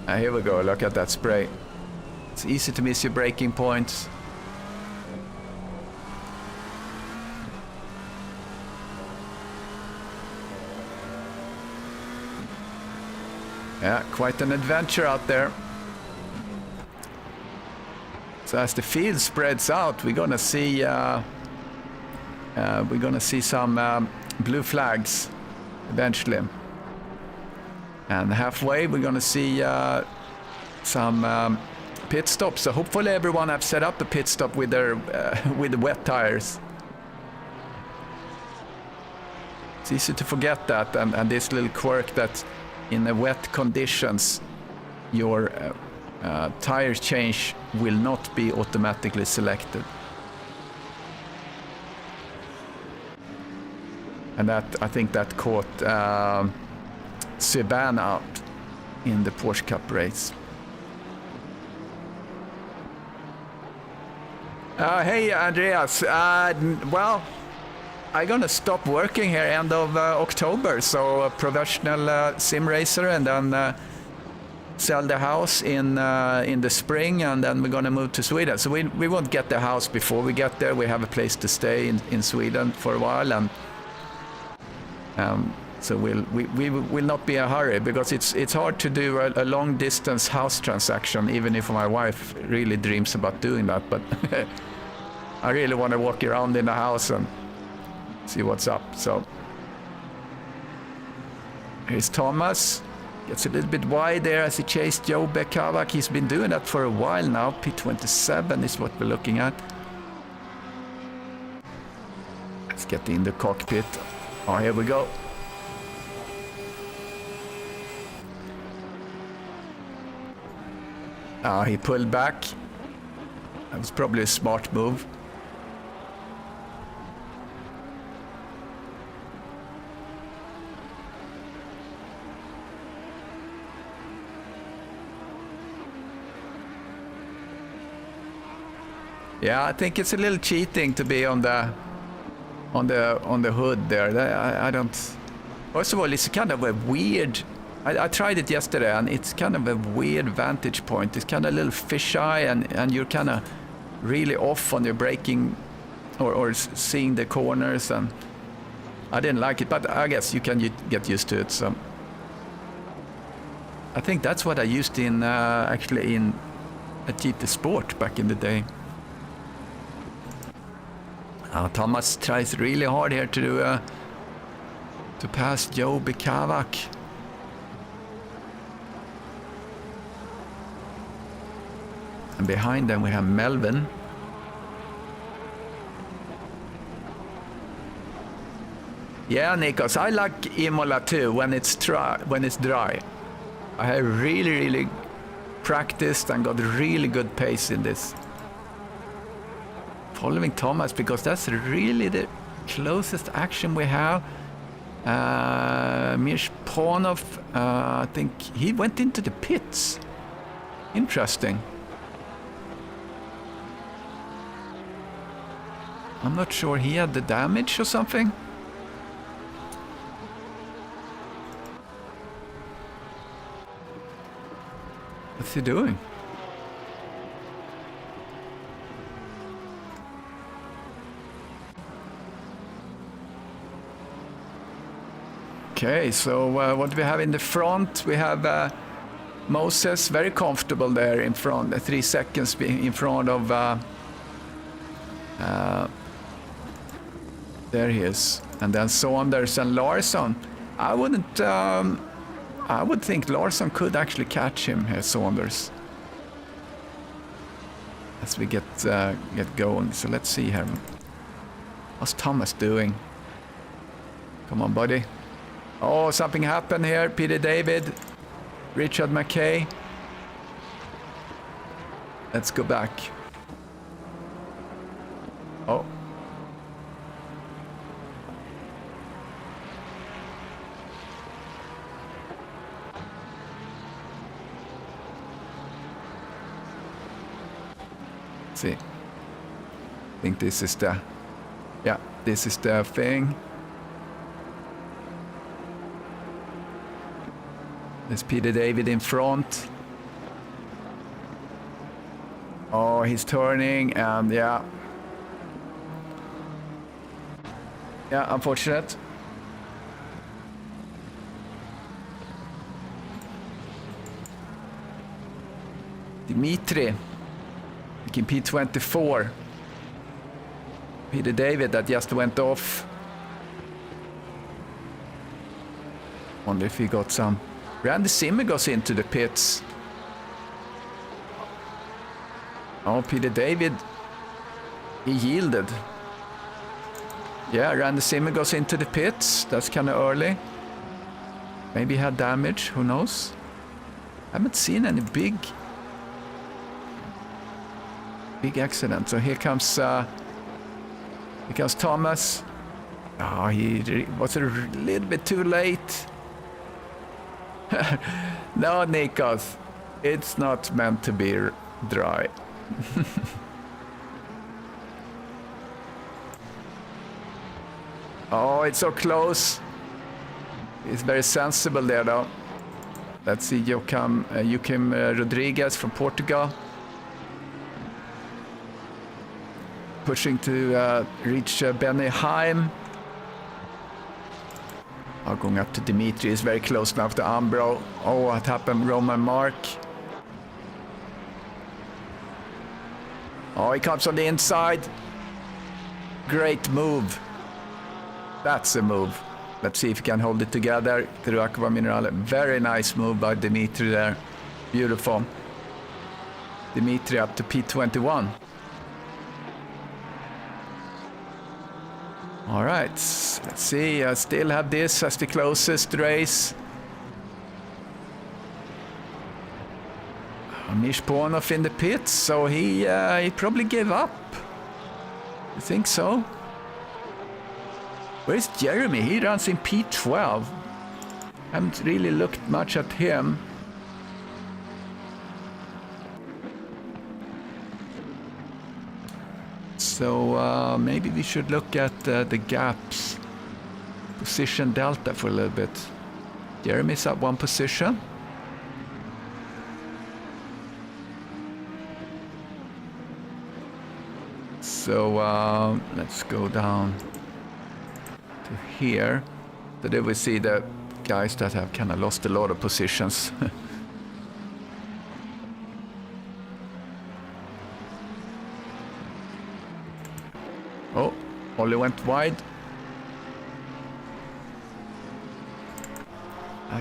Here we go, look at that spray. It's easy to miss your braking points. Yeah, quite an adventure out there. So as the field spreads out, we're gonna see some blue flags eventually. And halfway, we're gonna see some pit stops. So hopefully everyone have set up a pit stop with their with the wet tires. It's easy to forget that, and this little quirk that in the wet conditions, your tire change will not be automatically selected. And that, I think that caught Seban out in the Porsche Cup race. Hey Andreas, well, I'm gonna stop working here end of October, so a professional sim racer, and then sell the house in the spring, and then we're gonna move to Sweden. So we won't get the house before we get there. We have a place to stay in Sweden for a while, and so we will not be in a hurry, because it's hard to do a long distance house transaction, even if my wife really dreams about doing that. But I really want to walk around in the house and see what's up. So here's Thomas. Gets a little bit wide there as he chased Joe Bekavak. He's been doing that for a while now. P27 is what we're looking at. Let's get in the cockpit. Oh, here we go. He pulled back. That was probably a smart move. Yeah, I think it's a little cheating to be on the hood there. I don't. First of all, it's kind of a weird. I tried it yesterday, and it's kind of a weird vantage point. It's kind of a little fisheye, and you're kind of really off on your braking or seeing the corners, and I didn't like it, but I guess you can get used to it. So I think that's what I used in actually in a GT Sport back in the day. Thomas tries really hard here to pass Joe Bekavak. And behind them we have Melvin. Yeah, Nikos, I like IMOLA too when it's dry. I have really practiced and got really good pace in this. Following Thomas, because that's really the closest action we have. Mirshponov, I think he went into the pits. Interesting. I'm not sure he had the damage or something. What's he doing? Okay, so what do we have in the front? We have Moses, very comfortable there in front, 3 seconds in front of... there he is. And then Saunders and Larsson. I would think Larsson could actually catch him here, Saunders. As we get going. So let's see here. What's Thomas doing? Come on, buddy. Oh, something happened here. Peter David, Richard McKay. Let's go back. Oh. Let's see. I think this is the... Yeah, this is the thing. There's Peter David in front. Oh, he's turning, and yeah. Yeah, unfortunate. Dimitri. In P24. Peter David that just went off. Wonder if he got some. Randy Zimmer goes into the pits. Oh, Peter David. He yielded. Yeah, Randy Zimmer goes into the pits. That's kind of early. Maybe he had damage. Who knows? I haven't seen any big accidents. So here comes Thomas. Oh, he was a little bit too late. No, Nikos, it's not meant to be dry. Oh, it's so close. He's very sensible there, though. Let's see, Joaquim Rodriguez from Portugal. Pushing to reach Benny Heim. Oh, going up to Dimitri is very close now to Ambro. Oh, what happened? Roman Mark. Oh, he comes on the inside. Great move. That's a move. Let's see if he can hold it together through Aqua Minerale. Very nice move by Dimitri there. Beautiful. Dimitri up to P21. All right, let's see. I still have this as the closest race. Mishponov in the pits, so he probably gave up. You think so? Where's Jeremy? He runs in P12. Haven't really looked much at him. So maybe we should look at the gaps. Position delta for a little bit. Jeremy's up one position. So let's go down to here. So there we see the guys that have kind of lost a lot of positions. Oh, Ollie went wide.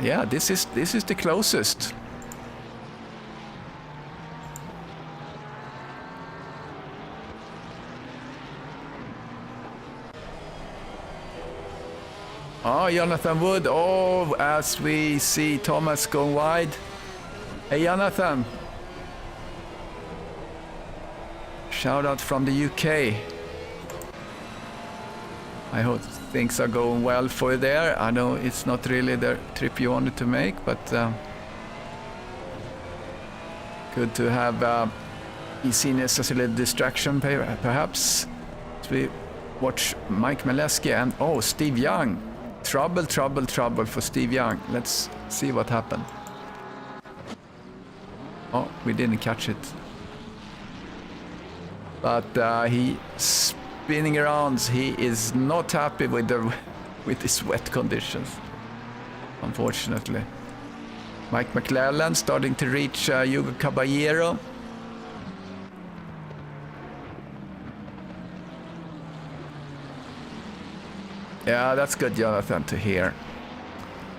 Yeah, this is the closest. Oh, Jonathan Wood. Oh, as we see Thomas going wide. Hey, Jonathan. Shout out from the UK. I hope things are going well for you there. I know it's not really the trip you wanted to make, but good to have eSeniors as a little distraction, perhaps. As we watch Mike Maleski and, oh, Steve Young. Trouble for Steve Young. Let's see what happened. Oh, we didn't catch it. But he spinning around. He is not happy with these wet conditions, unfortunately. Mike McClellan starting to reach Hugo Caballero. Yeah, that's good, Jonathan, to hear.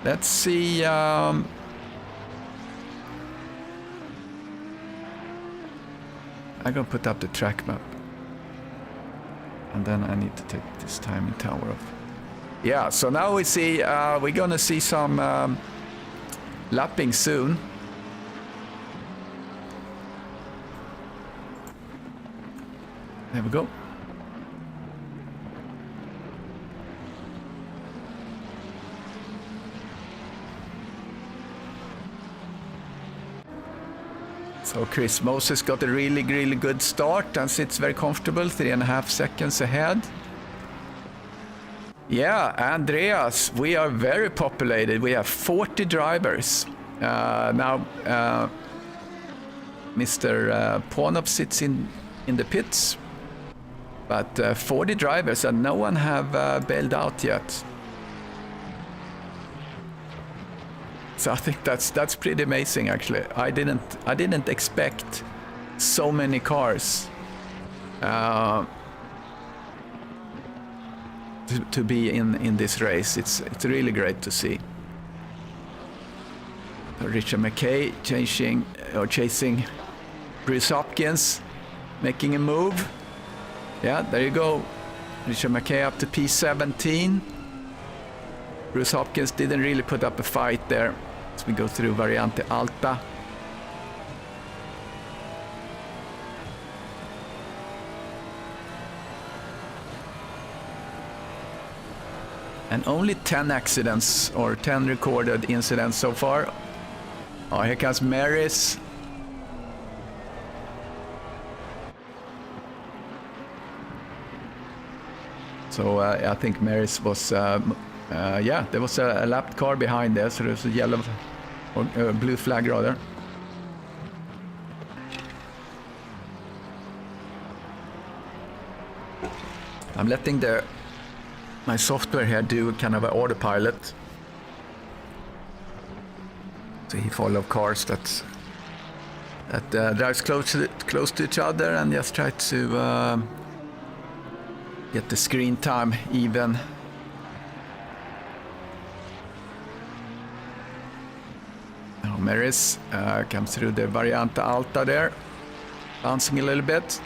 Let's see. I'm gonna put up the track map. And then I need to take this timing tower off. Yeah, so now we see, we're gonna see some lapping soon. There we go. So Chris Moses got a really good start and sits very comfortable, 3.5 seconds ahead. Yeah, Andreas, we are very populated. We have 40 drivers. Now, Mr. Ponov sits in the pits, but 40 drivers and no one have bailed out yet. So I think that's pretty amazing, actually. I didn't expect so many cars to be in this race. It's really great to see. Richard McKay chasing Bruce Hopkins, making a move. Yeah, there you go. Richard McKay up to P17. Bruce Hopkins didn't really put up a fight there as we go through Variante Alta. And only 10 accidents or 10 recorded incidents so far. Oh, here comes Maris. So I think Maris was, yeah, there was a lapped car behind there, so there's a yellow or blue flag rather. I'm letting my software here do kind of an autopilot. So he follows cars that drives close to each other and just try to get the screen time even. Now Maris comes through the Variante Alta there, bouncing a little bit.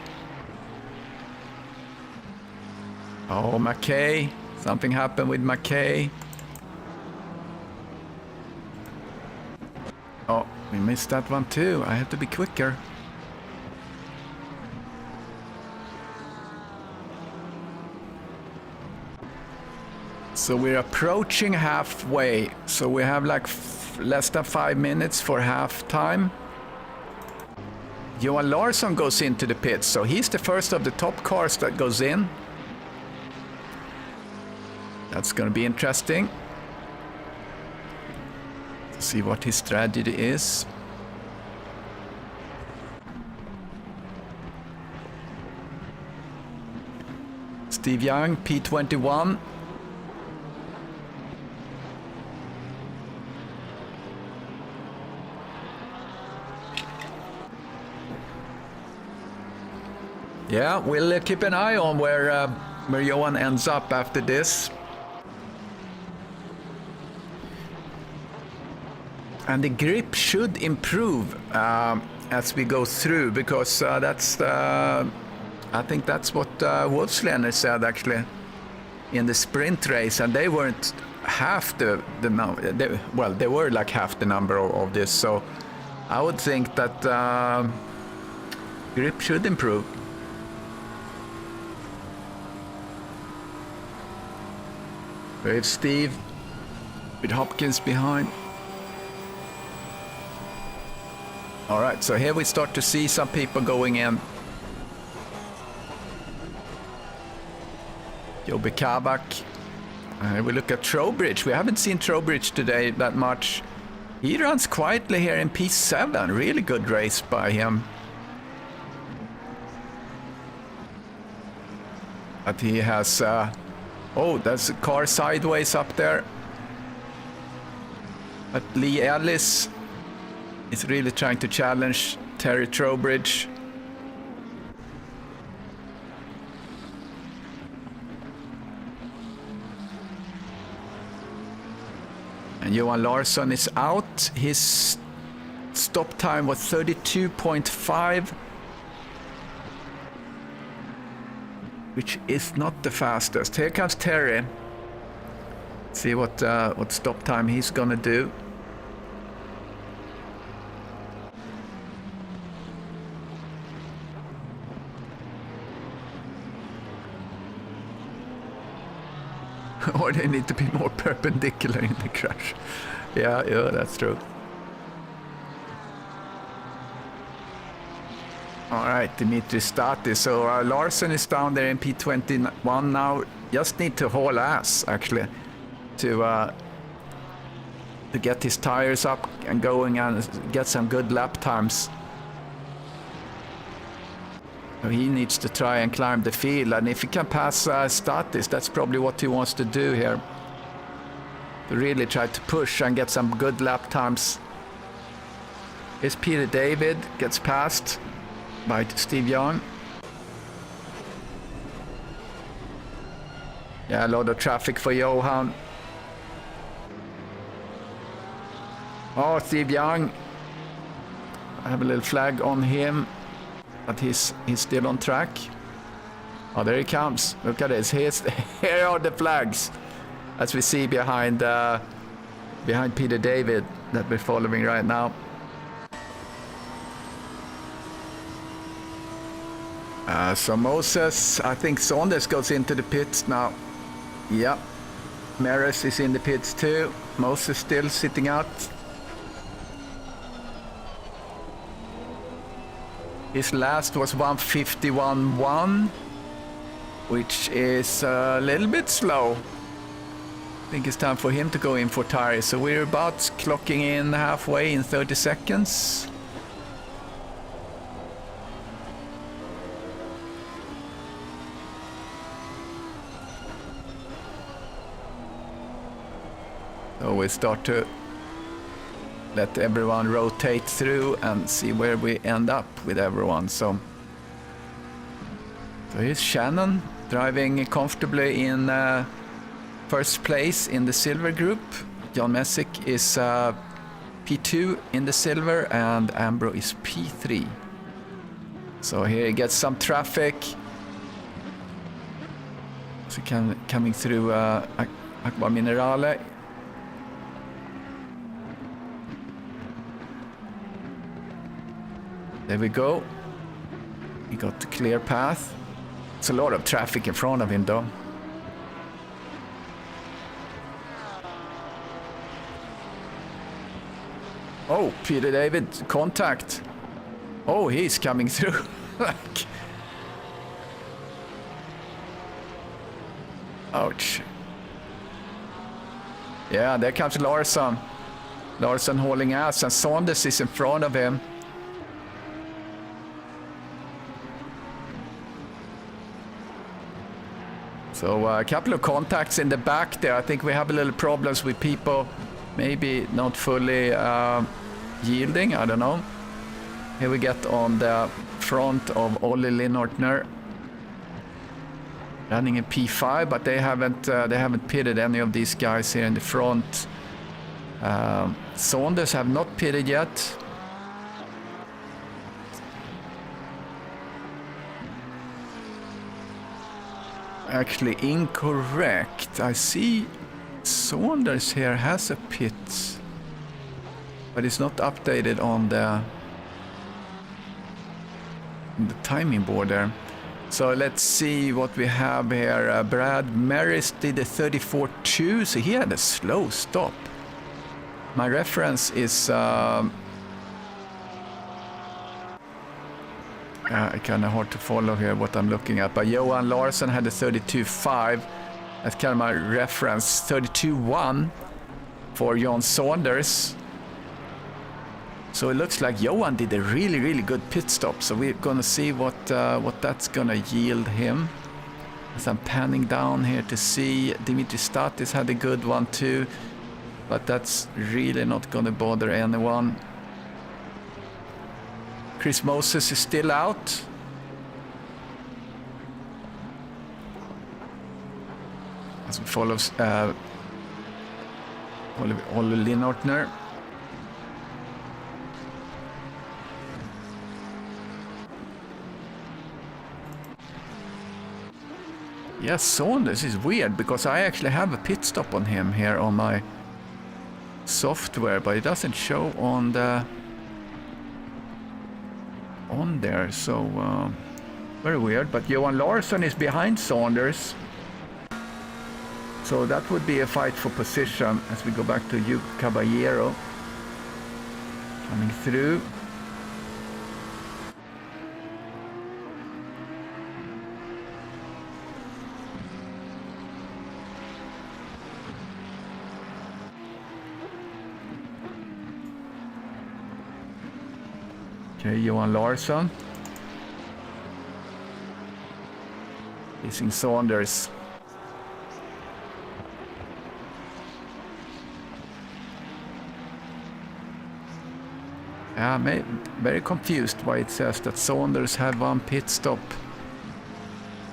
Oh, McKay. Something happened with McKay. Oh, we missed that one too. I had to be quicker. So we're approaching halfway. So we have like less than 5 minutes for half time. Johan Larsson goes into the pits, so he's the first of the top cars that goes in. That's going to be interesting. See what his strategy is. Steve Young, P21. Yeah, we'll keep an eye on where Johan ends up after this. And the grip should improve as we go through, because that's I think that's what Wolfsländer said actually in the sprint race, and they weren't half the number. Well, they were like half the number of this, so I would think that grip should improve. With Steve, with Hopkins behind. All right, so here we start to see some people going in. Joby Kabak. We look at Trowbridge. We haven't seen Trowbridge today that much. He runs quietly here in P7. Really good race by him. But he has... oh, there's a car sideways up there. But Lee Ellis is really trying to challenge Terry Trowbridge. And Johan Larsson is out. His stop time was 32.5, which is not the fastest. Here comes Terry. See what stop time he's gonna do. Or they need to be more perpendicular in the crash. Yeah, that's true. All right, Dimitri Stati. So Larson is down there in P21 now. Just need to haul ass, actually, to get his tires up and going and get some good lap times. So he needs to try and climb the field, and if he can pass Statis, that's probably what he wants to do here. To really try to push and get some good lap times. Here's Peter David, gets past. by Steve Young. Yeah, a lot of traffic for Johan. Oh, Steve Young. I have a little flag on him, but he's still on track. Oh, there he comes. Look at this. Here are the flags, as we see behind Peter David that we're following right now. So Moses, I think Saunders goes into the pits now. Yep. Maris is in the pits too. Moses still sitting out. His last was 151.1, which is a little bit slow. I think it's time for him to go in for tires. So we're about clocking in halfway in 30 seconds. So we start to let everyone rotate through and see where we end up with everyone. So here's Shannon driving comfortably in first place in the silver group. John Messick is P2 in the silver and Ambro is P3. So here he gets some traffic. So coming through Aqua Minerale. There we go. He got the clear path. It's a lot of traffic in front of him though. Oh, Peter David, contact. Oh, he's coming through. Ouch. Yeah, there comes Larsson. Larsson hauling ass and Saunders is in front of him. So a couple of contacts in the back there. I think we have a little problems with people maybe not fully yielding. I don't know. Here we get on the front of Olli Linnortner running a P5, but they haven't pitted any of these guys here in the front. Saunders have not pitted yet. Actually incorrect. I see Saunders here has a pit, but it's not updated on the timing board there. So let's see what we have here. Brad Maris did a 34.2, so he had a slow stop. My reference is kind of hard to follow here what I'm looking at, but Johan Larsson had a 32.5. That's kind of my reference. 32.1 for John Saunders. So it looks like Johan did a really, really good pit stop. So we're gonna see what that's gonna yield him. As I'm panning down here to see, Dimitri Statis had a good one too, but that's really not gonna bother anyone. Chris Moses is still out. As we follow Olli Linnortner. Yes, Saunders is weird because I actually have a pit stop on him here on my software, but it doesn't show on there, so very weird. But Johan Larsson is behind Saunders, so that would be a fight for position as we go back to Hugh Caballero coming through. Okay, Johan Larsson. Facing Saunders. I'm very confused why it says that Saunders had one pit stop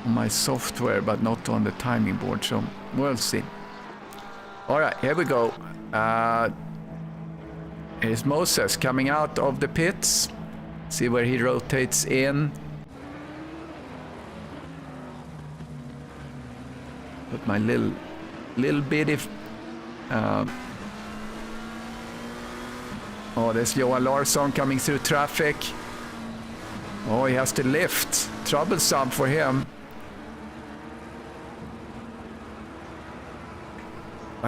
on my software, but not on the timing board, so we'll see. All right, here we go. Here's Moses coming out of the pits. See where he rotates in. Put my little bitty... oh, there's Johan Larsson coming through traffic. Oh, he has to lift. Troublesome for him.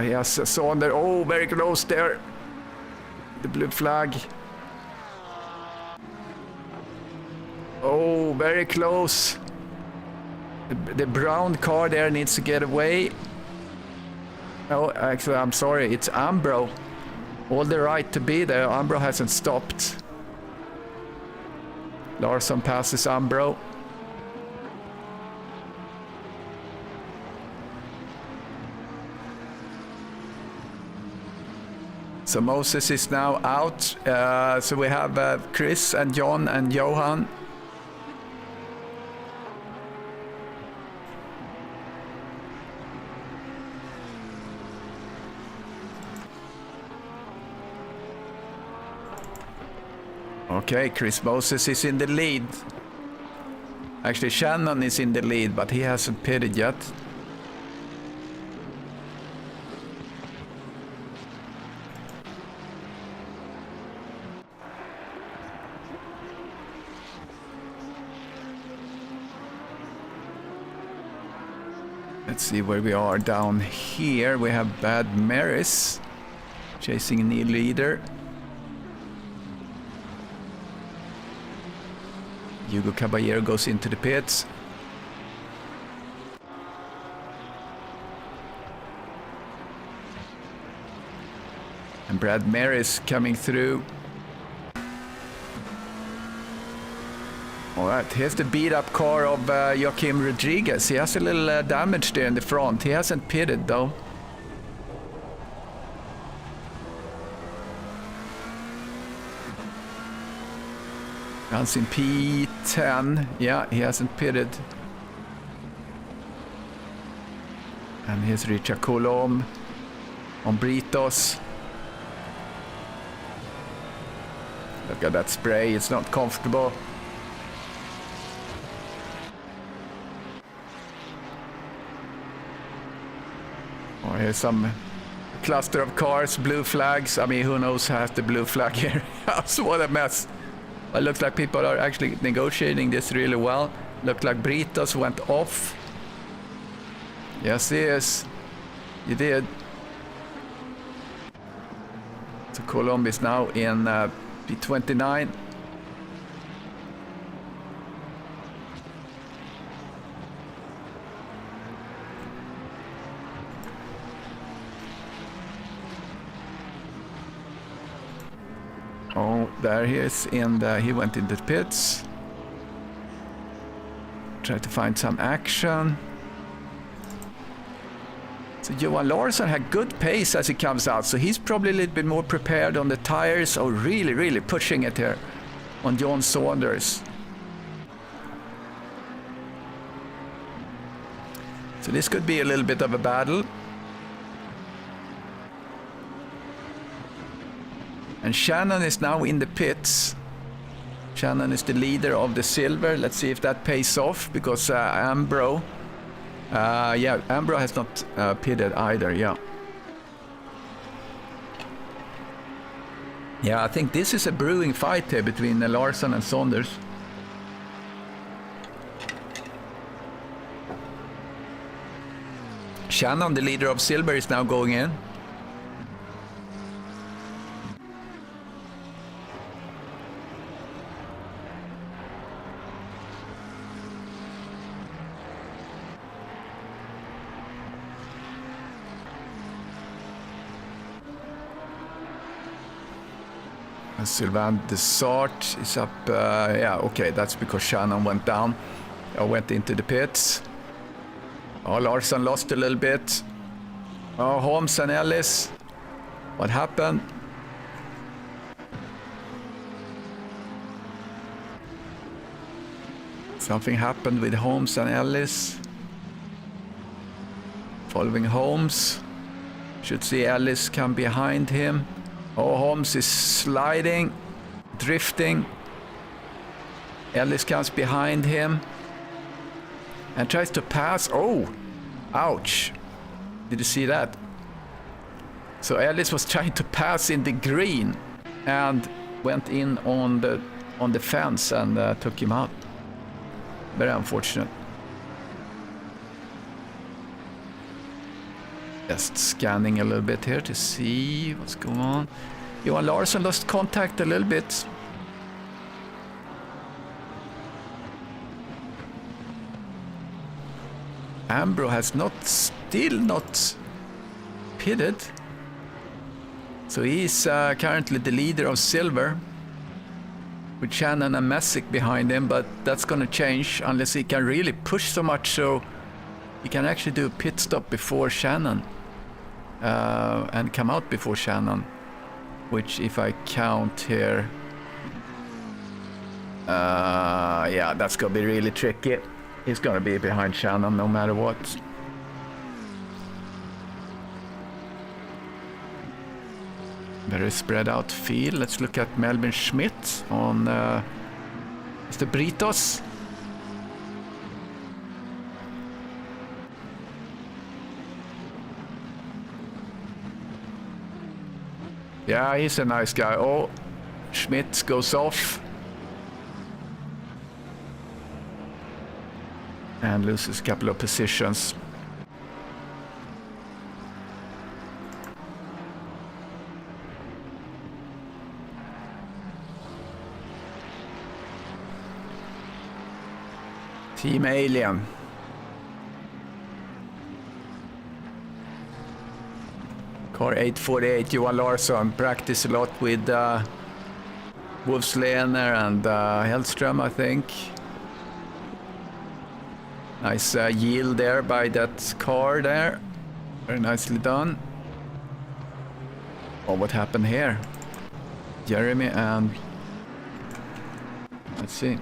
He has Saunders. Oh, very close there. The blue flag. Oh, very close. The brown car there needs to get away. Oh, actually, I'm sorry. It's Ambro. All the right to be there. Ambro hasn't stopped. Larsson passes Ambro. So Moses is now out. So we have Chris and John and Johan. Okay, Chris Moses is in the lead. Actually, Shannon is in the lead, but he hasn't pitted yet. Let's see where we are down here. We have Bad Maris chasing the leader. Hugo Caballero goes into the pits. And Brad Maris coming through. All right, here's the beat-up car of Joaquim Rodriguez. He has a little damage there in the front. He hasn't pitted, though. Runs in P10. Yeah, he hasn't pitted. And here's Richard Coulomb on Britos. Look at that spray. It's not comfortable. Oh, here's some cluster of cars, blue flags. I mean, who knows who has the blue flag here? So what a mess. It looks like people are actually negotiating this really well. Looked like Britos went off. Yes, he is. He did. So Coulomb is now in P29. Oh, there he is, he went in the pits. Try to find some action. So Johan Larsson had good pace as he comes out, so he's probably a little bit more prepared on the tires. Oh, really pushing it here on John Saunders. So this could be a little bit of a battle. And Shannon is now in the pits. Shannon is the leader of the silver. Let's see if that pays off, because Ambro... yeah, Ambro has not pitted either, yeah. Yeah, I think this is a brewing fight here between Larsson and Saunders. Shannon, the leader of silver, is now going in. Sylvain Desart is up. Yeah, okay, that's because Shannon went down. I went into the pits. Oh, Larsson lost a little bit. Oh, Holmes and Ellis. What happened? Something happened with Holmes and Ellis. Following Holmes. Should see Ellis come behind him. Oh, Holmes is sliding, drifting. Ellis comes behind him and tries to pass. Oh, ouch. Did you see that? So Ellis was trying to pass in the green and went in on the fence and took him out. Very unfortunate. Just scanning a little bit here to see what's going on. Johan Larsson lost contact a little bit. Ambro has still not pitted. So he's currently the leader of silver, with Shannon and Messick behind him, but that's gonna change unless he can really push so much so he can actually do a pit stop before Shannon and come out before Shannon, which if I count here, yeah, that's gonna be really tricky. He's gonna be behind Shannon no matter what. Very spread out field. Let's look at Melvin Schmidt on Mr. Britos. Yeah, he's a nice guy. Oh, Schmidt goes off. And loses a couple of positions. Team Alien. Car 848, Johan Larsson. Practice a lot with Wolfslener and Hellström, I think. Nice yield there by that car there. Very nicely done. Oh, what happened here? Jeremy and... Let's see.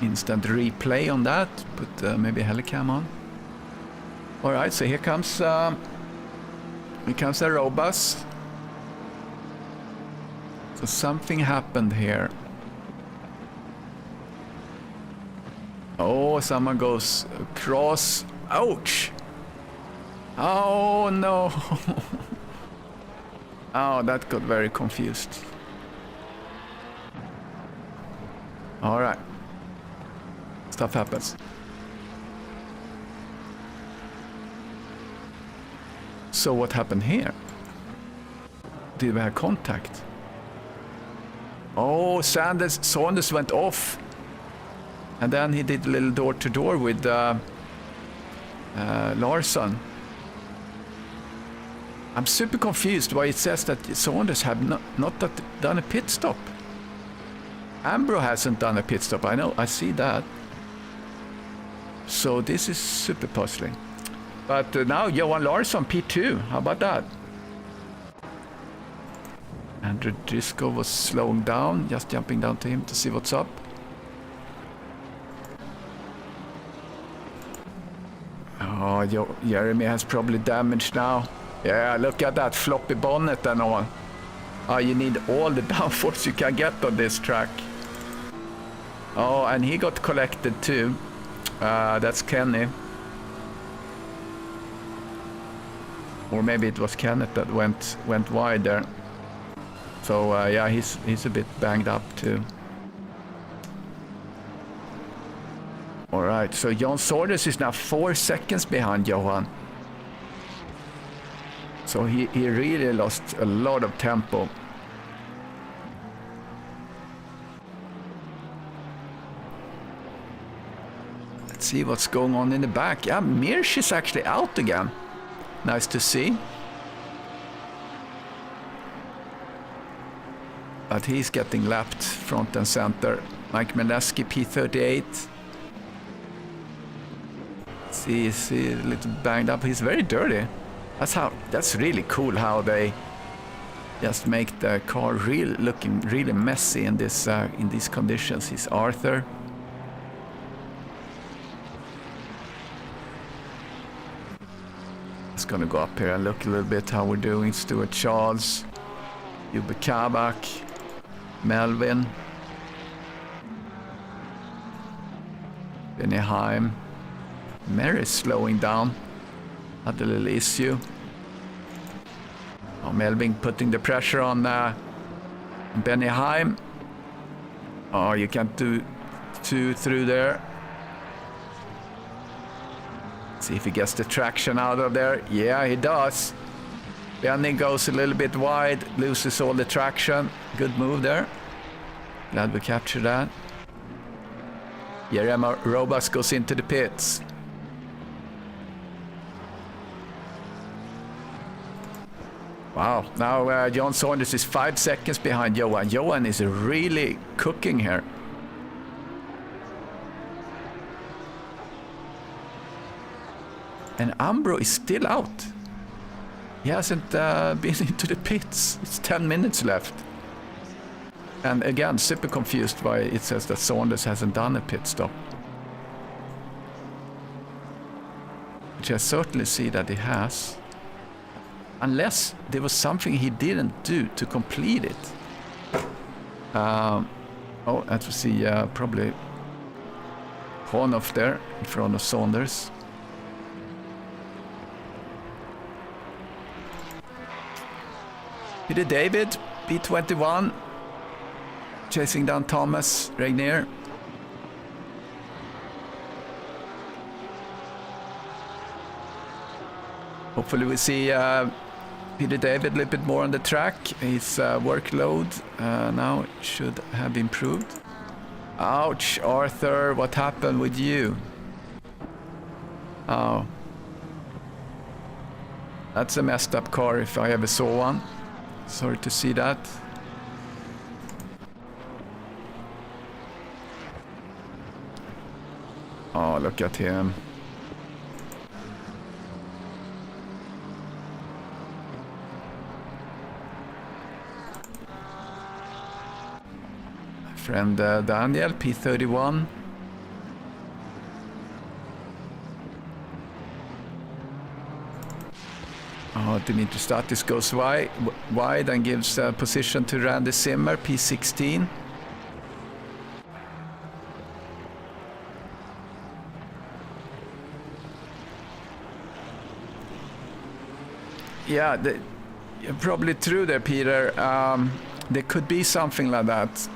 Instant replay on that. Put maybe a helicam on. Alright, so here comes the Robus. So something happened here. Oh, someone goes across. Ouch! Oh no! Oh, that got very confused. Alright. Stuff happens. So what happened here? Did we have contact? Oh, Saunders went off. And then he did a little door-to-door with Larsson. I'm super confused why it says that Saunders have not done a pit stop. Ambro hasn't done a pit stop. I know, I see that. So this is super puzzling. But now Johan Larsson P2. How about that? Andrew Driscoll was slowing down, just jumping down to him to see what's up. Oh, Jeremy has probably damage now. Yeah, look at that floppy bonnet and all. Oh, you need all the downforce you can get on this track. Oh, and he got collected too. That's Kenny. Or maybe it was Kenneth that went wide there. So yeah, he's a bit banged up too. Alright, so John Saunders is now 4 seconds behind Johan. So he really lost a lot of tempo. Let's see what's going on in the back. Yeah, Mirsch is actually out again. Nice to see. But he's getting lapped front and center. Mike Mileski, P38. He's a little banged up. He's very dirty. That's really cool how they just make the car looking really messy in these conditions. He's Arthur. just gonna go up here and look a little bit how we're doing. Stuart Charles, Hubert Kabak, Melvin, Benny Heim. Mary's slowing down. Had a little issue. Oh, Melvin putting the pressure on Benny Heim. Oh, you can't do 2 through there. See if he gets the traction out of there. Yeah, he does. Benny goes a little bit wide, loses all the traction. Good move there. Glad we captured that. Jerema Robas goes into the pits. Wow, now John Saunders is 5 seconds behind Johan. Johan is really cooking here. And Ambro is still out. He hasn't been into the pits. It's 10 minutes left. And again, super confused why it says that Saunders hasn't done a pit stop. Which I certainly see that he has. Unless there was something he didn't do to complete it. Oh, as we see, probably Honoff there in front of Saunders. Peter David, P21, chasing down Thomas Regnier. Hopefully we see Peter David a little bit more on the track. His workload now should have improved. Ouch, Arthur, what happened with you? Oh. That's a messed up car if I ever saw one. Sorry to see that. Oh, look at him. Friend Daniel, P31. Oh, Dimitri Statis goes wide and gives position to Randy Zimmer, P16. Yeah, you're probably true there, Peter. There could be something like that.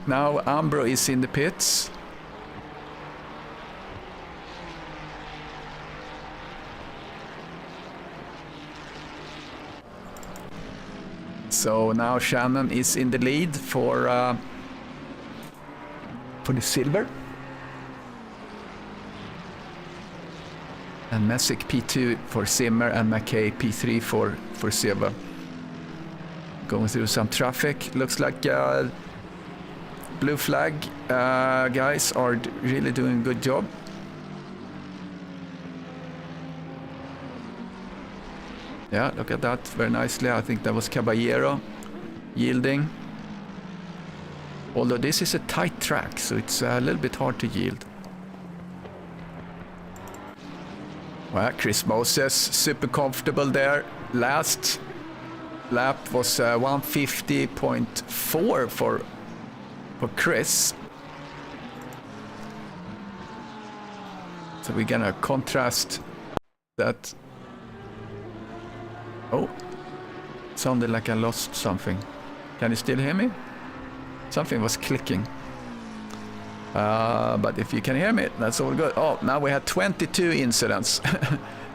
Now Ambro is in the pits. So now Shannon is in the lead for the silver. And Messick P2 for Zimmer and McKay P3 for silver. Going through some traffic. Looks like blue flag guys are really doing a good job. Yeah, look at that very nicely. I think that was Caballero yielding. Although this is a tight track, so it's a little bit hard to yield. Well, Chris Moses, super comfortable there. Last lap was 150.4 for Chris. So we're gonna contrast that. Oh, sounded like I lost something. Can you still hear me? Something was clicking. But if you can hear me, that's all good. Oh, now we had 22 incidents.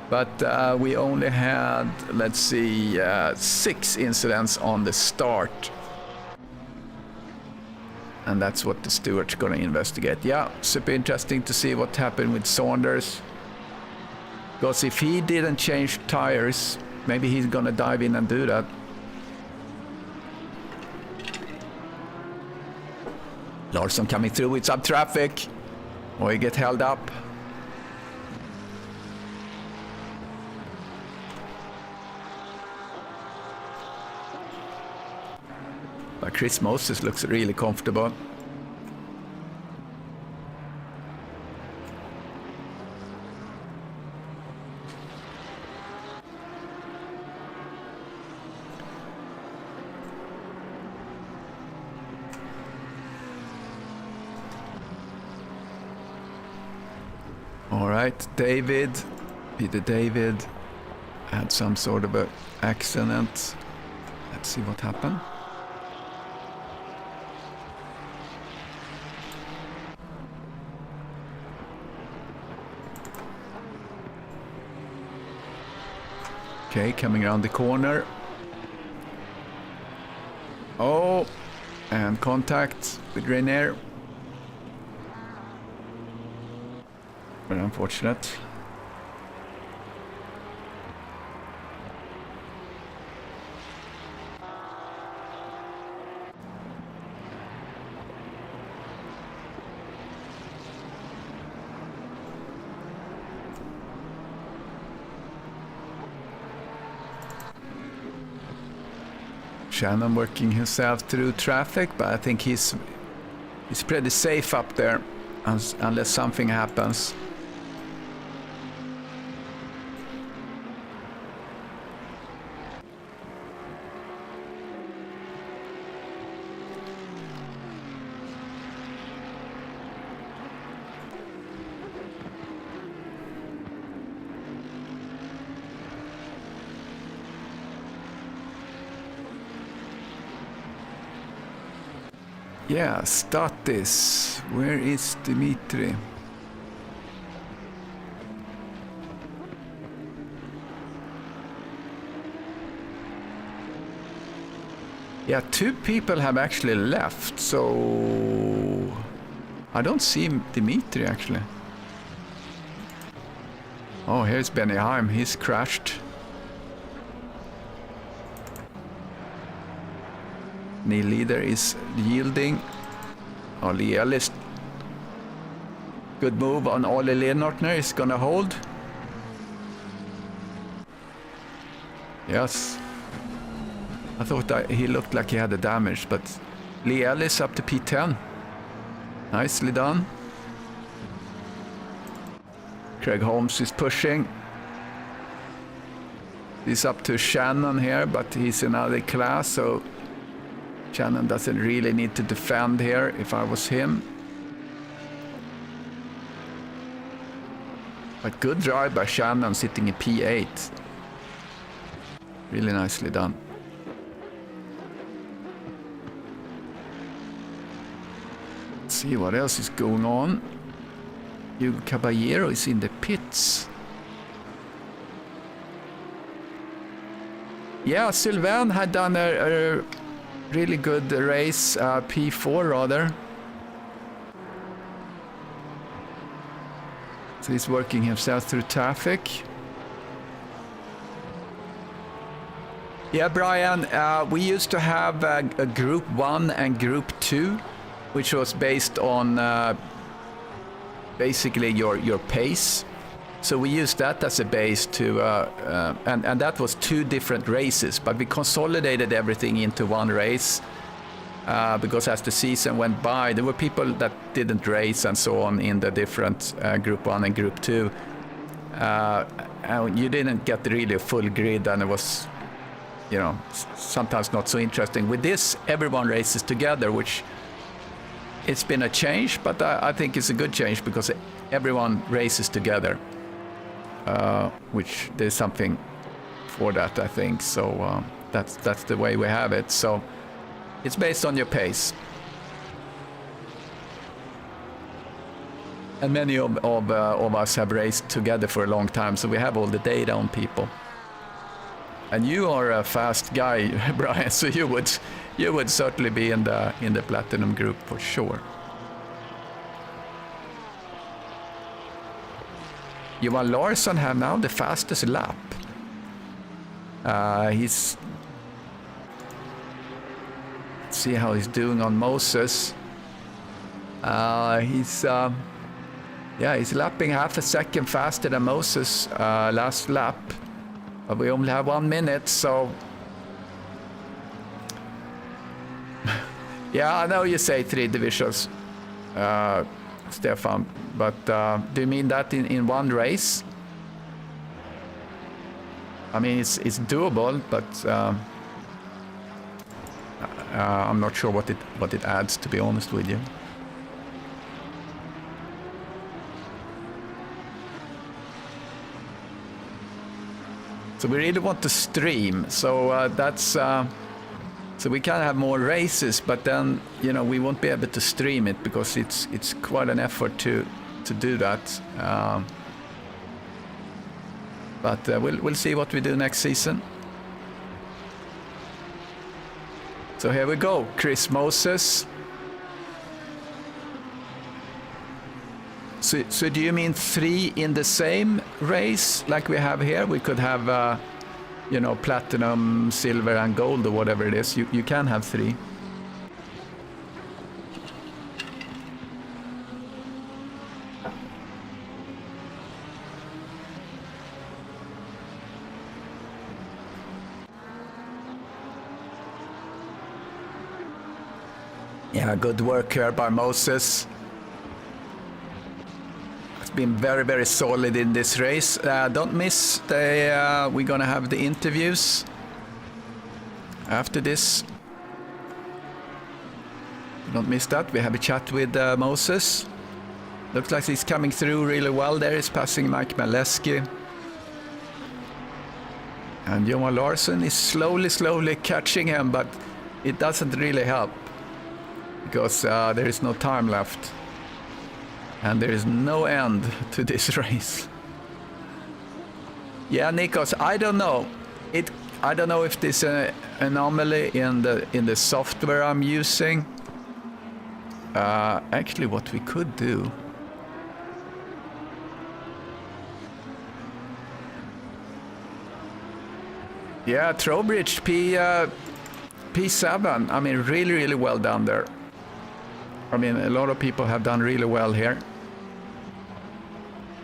But we only had, let's see, 6 incidents on the start. And that's what the steward's going to investigate. Yeah, super interesting to see what happened with Saunders. Because if he didn't change tires, maybe he's going to dive in and do that. Larsson coming through with some traffic. Or he get held up. But Chris Moses looks really comfortable. right, David, Peter David had some sort of a accident. Let's see what happened. Okay, coming around the corner. Oh, and contact with Rainier. Very unfortunate. Shannon working himself through traffic, but I think he's pretty safe up there, unless something happens. Yeah, Statis. Where is Dimitri? Yeah, 2 people have actually left, so I don't see Dimitri actually. Oh, here's Benny Heim. He's crashed. Neil Leader is yielding. Ollie Ellis. Good move on Ollie Lennartner. Is gonna hold. Yes. I thought that he looked like he had a damage, but Lee Ellis up to P10. Nicely done. Craig Holmes is pushing. He's up to Shannon here, but he's in another class, so Shannon doesn't really need to defend here if I was him. But good drive by Shannon sitting in P8. Really nicely done. Let's see what else is going on. Hugo Caballero is in the pits. Yeah, Sylvain had done a really good race, P4 rather. So he's working himself through traffic. Yeah, Brian, we used to have a Group 1 and Group 2, which was based on basically your pace. So we used that as a base to, and that was 2 different races, but we consolidated everything into one race because as the season went by, there were people that didn't race and so on in the different Group 1 and Group 2. And you didn't get really a full grid, and it was, you know, sometimes not so interesting. With this, everyone races together, which it's been a change, but I think it's a good change because everyone races together. Which there's something for that, I think. So that's the way we have it. So it's based on your pace. And many of us have raced together for a long time, so we have all the data on people. And you are a fast guy, Brian, so you would certainly be in the platinum group for sure. Johan Larsson have now the fastest lap. Let's see how he's doing on Moses. He's lapping half a second faster than Moses last lap. But we only have 1 minute, so yeah, I know you say 3 divisions, Stefan, but do you mean that in one race? I mean, it's doable, but I'm not sure what it adds, to be honest with you. So we really want to stream. So that's so we can have more races, but then we won't be able to stream it because it's quite an effort to do that. But we'll see what we do next season. So here we go, Chris Moses. So do you mean 3 in the same race like we have here? We could have, platinum, silver, and gold, or whatever it is. You can have 3. Yeah, good work here by Moses. Been very, very solid in this race. Don't miss the we're gonna have the interviews after this. Don't miss that. We have a chat with Moses. Looks like he's coming through really well there. He's passing Mike Maleski. And Johan Larsson is slowly catching him, but it doesn't really help because there is no time left. And there is no end to this race. Yeah, Nikos, I don't know. I don't know if this is an anomaly in the software I'm using. Actually, what we could do. Yeah, Trowbridge P7. I mean, really well done there. I mean, a lot of people have done really well here.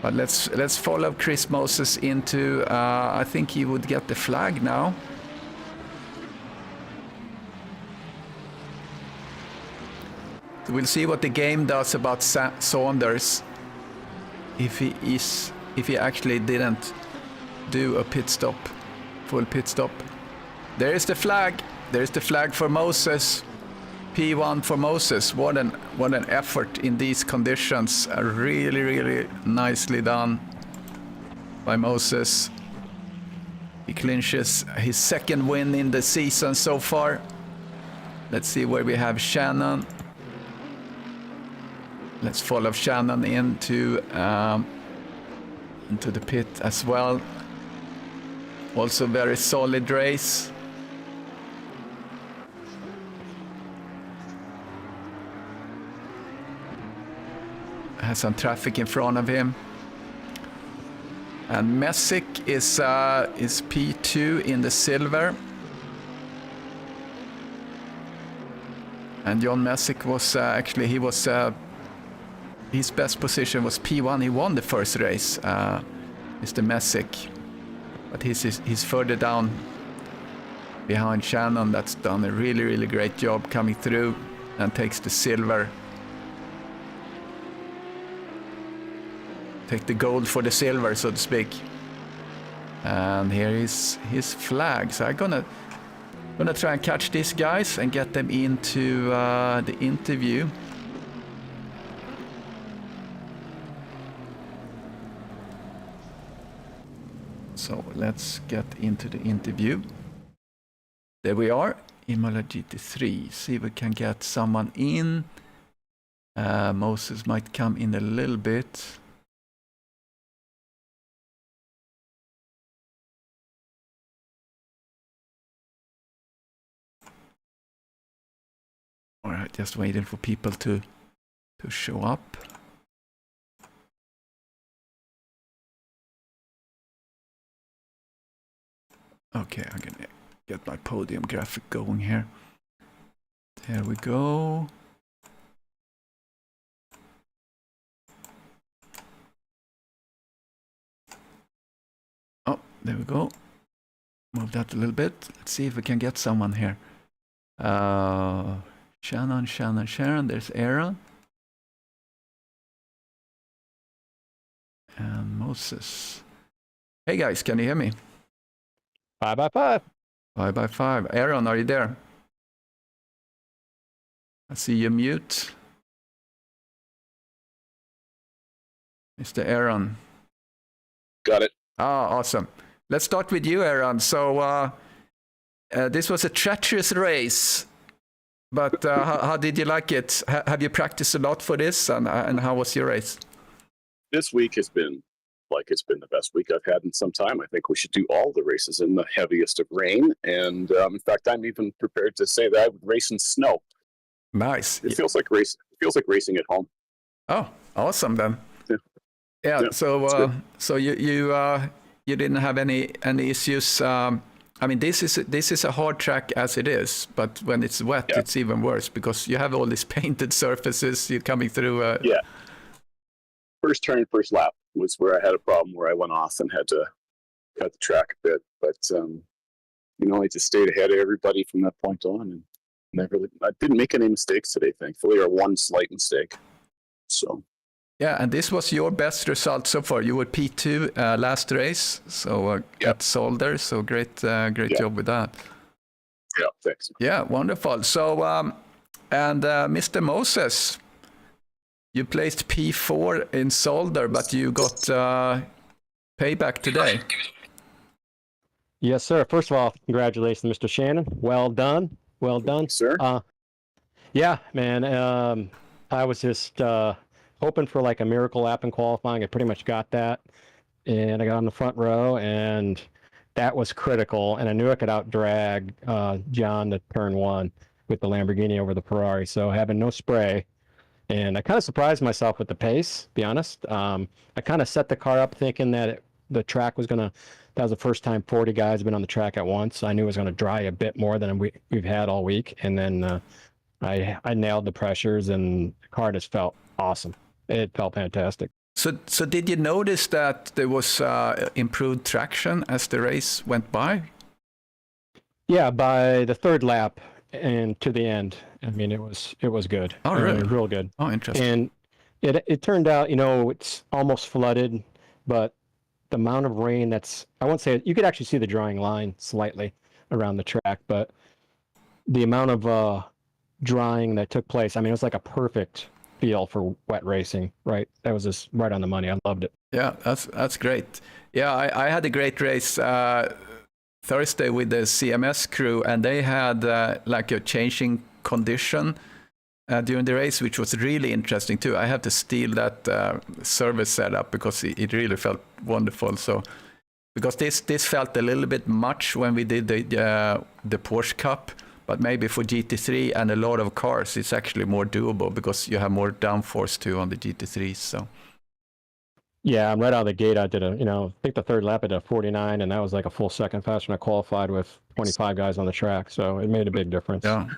But let's follow Chris Moses into. I think he would get the flag now. So we'll see what the game does about Saunders. If he actually didn't do a pit stop, full pit stop. There is the flag. There's the flag for Moses. P1 for Moses. What an effort in these conditions. Really nicely done by Moses. He clinches his second win in the season so far. Let's see where we have Shannon. Let's follow Shannon into the pit as well. Also very solid race. Has some traffic in front of him. And Messick is P2 in the silver. And John Messick was actually, he was his best position was P1. He won the first race, Mr. Messick. But he's further down behind Shannon. That's done a really great job coming through and takes the silver. Take the gold for the silver, so to speak. And here is his flag. So I'm gonna try and catch these guys and get them into the interview. So let's get into the interview. There we are, IMOLA GT3. See if we can get someone in. Moses might come in a little bit. All right, just waiting for people to show up. Okay, I'm gonna get my podium graphic going here. There we go. Oh, there we go. Move that a little bit. Let's see if we can get someone here. Shannon. There's Aaron. And Moses. Hey guys, can you hear me? 5x5. 5x5. Aaron, are you there? I see you mute. Mr. Aaron. Got it. Ah, awesome. let's start with you, Aaron. So this was a treacherous race, but how did you like it? Have you practiced a lot for this, and how was your race? This week has been it's been the best week I've had in some time. I think we should do all the races in the heaviest of rain, and in fact, I'm even prepared to say that I would race in snow. Nice. It feels like race. It feels like racing at home. Oh, awesome then. Yeah. So you didn't have any issues. I mean, this is a hard track as it is, but when it's wet, it's even worse because you have all these painted surfaces. You're coming through. First turn, first lap was where I had a problem where I went off and had to cut the track a bit. But I just stayed ahead of everybody from that point on, and I didn't make any mistakes today, thankfully, or one slight mistake. So. Yeah, and this was your best result so far. You were P2 last race, so at Solder. So great job with that. Yeah, thanks. Yeah, wonderful. So, and Mr. Moses, you placed P4 in Solder, but you got payback today. Yes, sir. First of all, congratulations, Mr. Shannon. Well done. Well done. Sir? Yeah, man. I was just hoping for like a miracle lap in qualifying. I pretty much got that. And I got on the front row, and that was critical. And I knew I could out-drag John to turn one with the Lamborghini over the Ferrari. So having no spray. And I kind of surprised myself with the pace, to be honest. I kind of set the car up thinking that the track was going to, that was the first time 40 guys have been on the track at once. I knew it was going to dry a bit more than we've had all week. And then I nailed the pressures, and the car just felt awesome. It felt fantastic. So did you notice that there was improved traction as the race went by? Yeah, by the third lap and to the end, I mean, it was good. Oh, really? Real good. Oh, interesting. And it turned out, it's almost flooded, but the amount of rain I won't say, you could actually see the drying line slightly around the track, but the amount of drying that took place, I mean, it was like a perfect feel for wet racing, right? That was just right on the money. I loved it. Yeah, that's great. Yeah, I had a great race Thursday with the CMS crew, and they had like a changing condition during the race, which was really interesting too. I had to steal that service setup because it really felt wonderful. So because this felt a little bit much when we did the Porsche Cup, but maybe for GT3 and a lot of cars, it's actually more doable because you have more downforce too on the GT3s. So. Yeah, I'm right out of the gate. I did I think the third lap I did a 49, and that was like a full second faster than I qualified with 25 guys on the track. So it made a big difference. Yeah.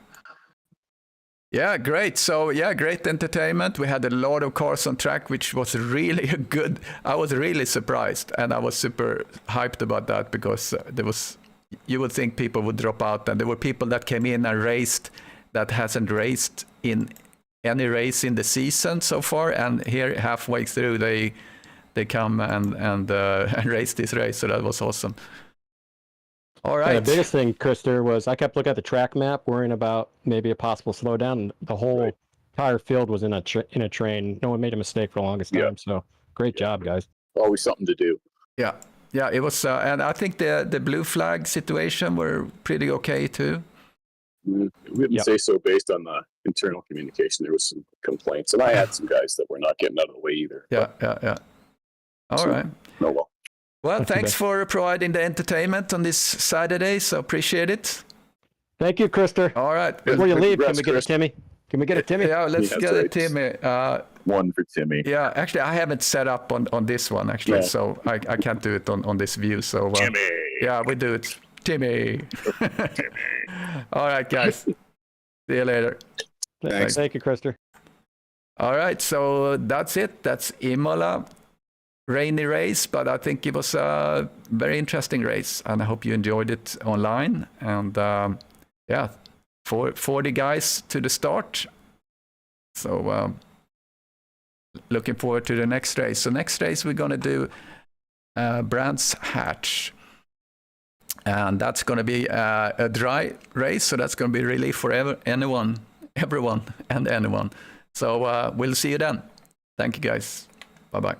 Yeah, great. So yeah, great entertainment. We had a lot of cars on track, which was really good. I was really surprised, and I was super hyped about that because you would think people would drop out, and there were people that came in and raced that hasn't raced in any race in the season so far, and here halfway through they come and race this race. So that was awesome. All right. Yeah, the biggest thing, Krister, was I kept looking at the track map, worrying about maybe a possible slowdown. And the whole entire field was in a train. No one made a mistake for the longest time. So great job, guys. Always something to do. Yeah, it was, and I think the blue flag situation were pretty okay too. We wouldn't say so based on the internal communication. There was some complaints, and I had some guys that were not getting out of the way either. Yeah. All right. Oh well. Well, thanks for providing the entertainment on this Saturday. So appreciate it. Thank you, Krister. All right. Before you leave, Congrats, can we get a Timmy? Can we get a Timmy? Yeah, let's get a Timmy. One for Timmy. Yeah, actually, I haven't set up on this one, actually, so I can't do it on this view. So Timmy. Yeah, we do it. Timmy. All right, guys. See you later. Thanks. Thank you, Krister. All right, so that's it. That's Imola. Rainy race, but I think it was a very interesting race, and I hope you enjoyed it online. And 40 guys to the start. So looking forward to the next race. So next race we're going to do Brands Hatch, and that's going to be a dry race. So that's going to be relief for everyone. So we'll see you then. Thank you, guys. Bye-bye.